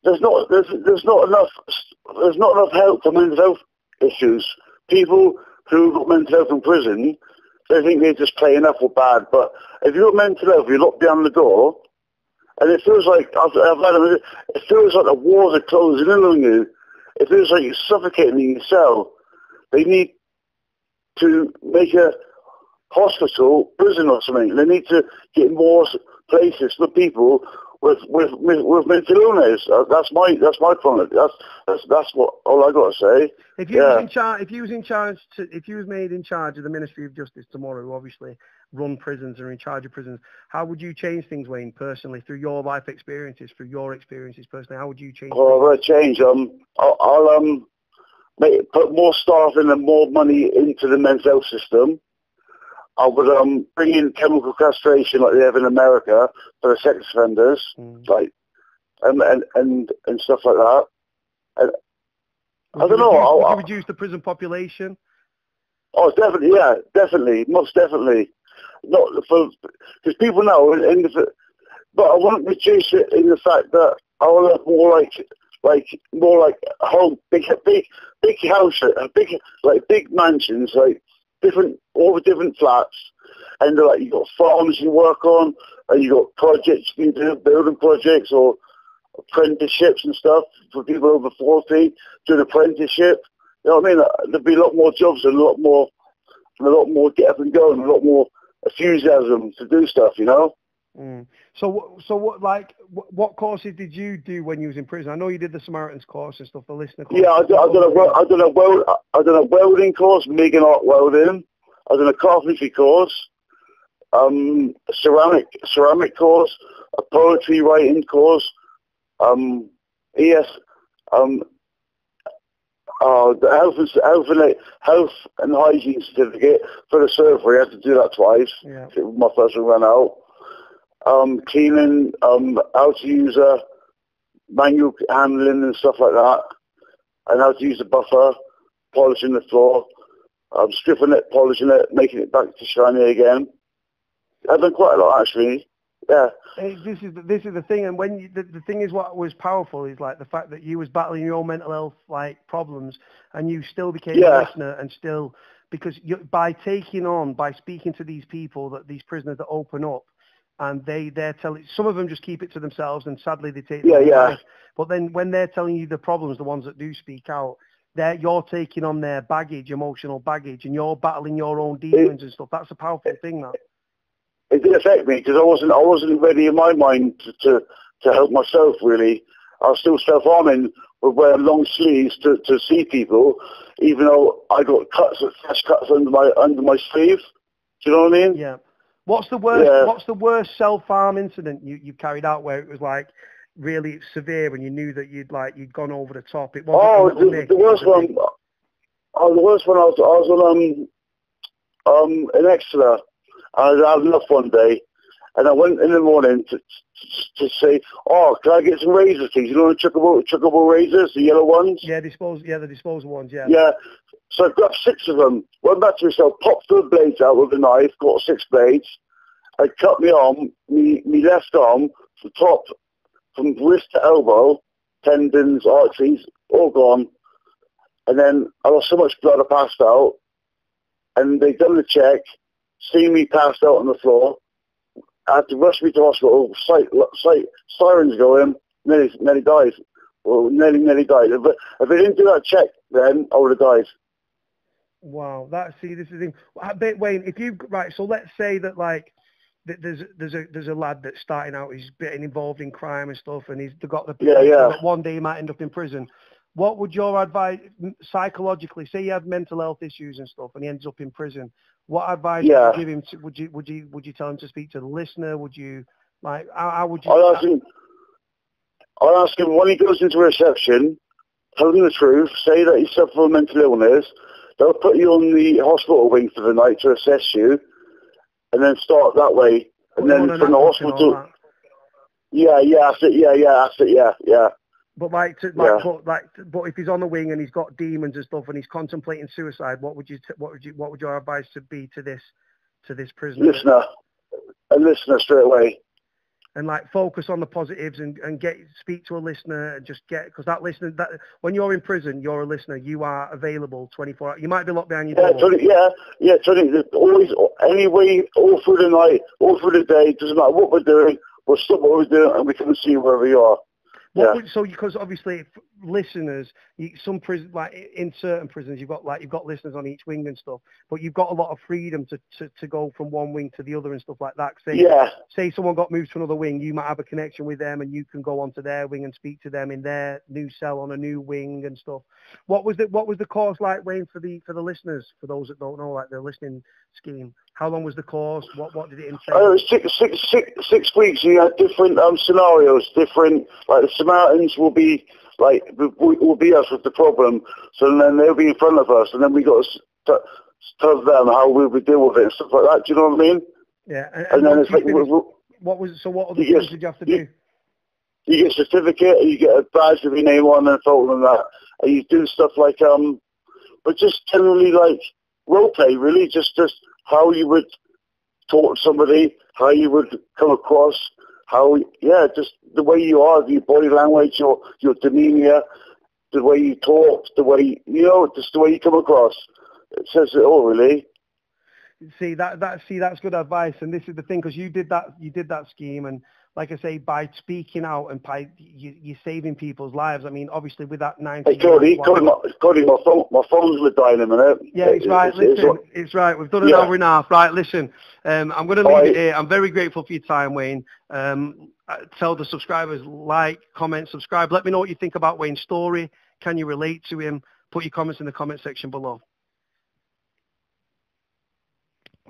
There's not enough help for mental health issues. People who got mental health in prison, they think they're just playing up or bad. But if you've got mental health, you're locked behind the door, and it feels like it feels like the walls are closing in on you. It feels like you're suffocating in your cell. They need to make a hospital, prison or something. They need to get more places for people with mental illness. That's my point. That's what all I got to say. If you was in charge, if you was made in charge of the Ministry of Justice tomorrow, who obviously run prisons and are in charge of prisons, how would you change things, Wayne, personally, through your life experiences, through your experiences personally? How would you change? Well, I'll change. I'll put more staff in and more money into the mental health system. I would bring in chemical castration like they have in America for the sex offenders, like and stuff like that. And I don't know. Would you reduce the prison population? Oh, definitely, yeah, definitely, most definitely. Not for because people know, but I won't reduce it in the fact that I will have more like home, big houses, big mansions, like all the different flats, and like you got farms you work on, and you got projects you do, building projects or apprenticeships and stuff for people over 40 doing apprenticeship. You know what I mean? There'd be a lot more jobs and a lot more get up and go and a lot more enthusiasm to do stuff. You know. Mm. So what courses did you do when you was in prison? I know you did the Samaritan's course and stuff, the listener course. Yeah, I done a welding course, MIG and arc welding. I done a carpentry course, ceramic course, a poetry writing course, the health and hygiene certificate for the surgery. I had to do that twice. Yeah. My first one ran out. Cleaning, how to use manual handling and stuff like that, and how to use the buffer, polishing the floor, stripping it, polishing it, making it back to shiny again. I've done quite a lot actually. Yeah. This is the thing, and when the thing is, what was powerful is like the fact that you was battling your own mental health problems, and you still became a listener, and still because by speaking to these people, that these prisoners that open up. And they're telling, some of them just keep it to themselves, and sadly they take their life. But then when they're telling you the problems, the ones that do speak out, you're taking on their baggage, emotional baggage, and you're battling your own demons and stuff. That's a powerful thing, that. It did affect me because I wasn't ready in my mind to help myself really. I was still self-harming with wearing long sleeves to see people, even though I got fresh cuts under my sleeve. Do you know what I mean? Yeah. What's the worst? Yeah. What's the worst self-harm incident you carried out where it was like really severe and you knew that you'd gone over the top? It wasn't the worst one. The worst one. I was on in Exeter. I had enough one day, and I went in the morning to say, "Oh, can I get some razors, please? You know the chuckable razors, the yellow ones." Yeah, the disposal ones. Yeah. Yeah. So I grabbed 6 of them, went back to myself, popped the blades out with a knife, got 6 blades. I cut my arm, my left arm, from top, from wrist to elbow, tendons, arteries, all gone. And then I lost so much blood I passed out. And they done the check, seen me passed out on the floor. I had to rush me to hospital, sirens going, nearly died. Well, nearly died. If they didn't do that check then, I would have died. Wow, this is the thing. Wayne, so let's say that there's a lad that's starting out, he's getting involved in crime and stuff, and they've got the potential that one day he might end up in prison. What would your advice psychologically? Say he had mental health issues and stuff, and he ends up in prison. What advice would you give him? Would you tell him to speak to the listener? Would you how would you? I'll ask him when he goes into reception. Tell him the truth. Say that he suffered from mental illness. They'll put you on the hospital wing for the night to assess you, and then start that way. And then from the hospital. Yeah, that's it. But if he's on the wing and he's got demons and stuff and he's contemplating suicide, what would your advice to be to this prisoner? Listener straight away. And focus on the positives and speak to a listener and because that listener, when you're in prison, you're a listener. You are available 24 hours. You might be locked behind your door. Tony, always, anyway, all through the night, all through the day, doesn't matter what we're doing, we'll stop what we're doing and we can see where we are. So because obviously listeners, some prison, like in certain prisons, you've got listeners on each wing and stuff, but you've got a lot of freedom to go from one wing to the other and stuff like that. Say someone got moved to another wing, you might have a connection with them and you can go onto their wing and speak to them in their new cell on a new wing and stuff. What was the course like, Wayne, for the listeners, for those that don't know, like the listening scheme? How long was the course? What did it entail? 6 weeks. You had different scenarios, different, like the Samaritans will be like, will be us with the problem, so then they'll be in front of us, and then we got to tell them how we would deal with it and stuff like that. Do you know what I mean? Yeah. And then it's like, what other things did you have to do? You get a certificate, you get a badge with your name on and so on and that, and you do stuff like but just generally like role play, really, just how you would talk to somebody, how you would come across, just the way you are, your body language, your demeanour, the way you talk, the way, just the way you come across. It says it all, really. See, that's good advice, and this is the thing, because you did that scheme, and like I say, by speaking out and by you're saving people's lives. I mean, obviously with that 90. Hey, Cody, my phone's with dying in a minute. Yeah, it's right. Listen, it's right. We've done an hour and a half. Right, listen. I'm going to leave it here. I'm very grateful for your time, Wayne. Tell the subscribers, like, comment, subscribe. Let me know what you think about Wayne's story. Can you relate to him? Put your comments in the comment section below.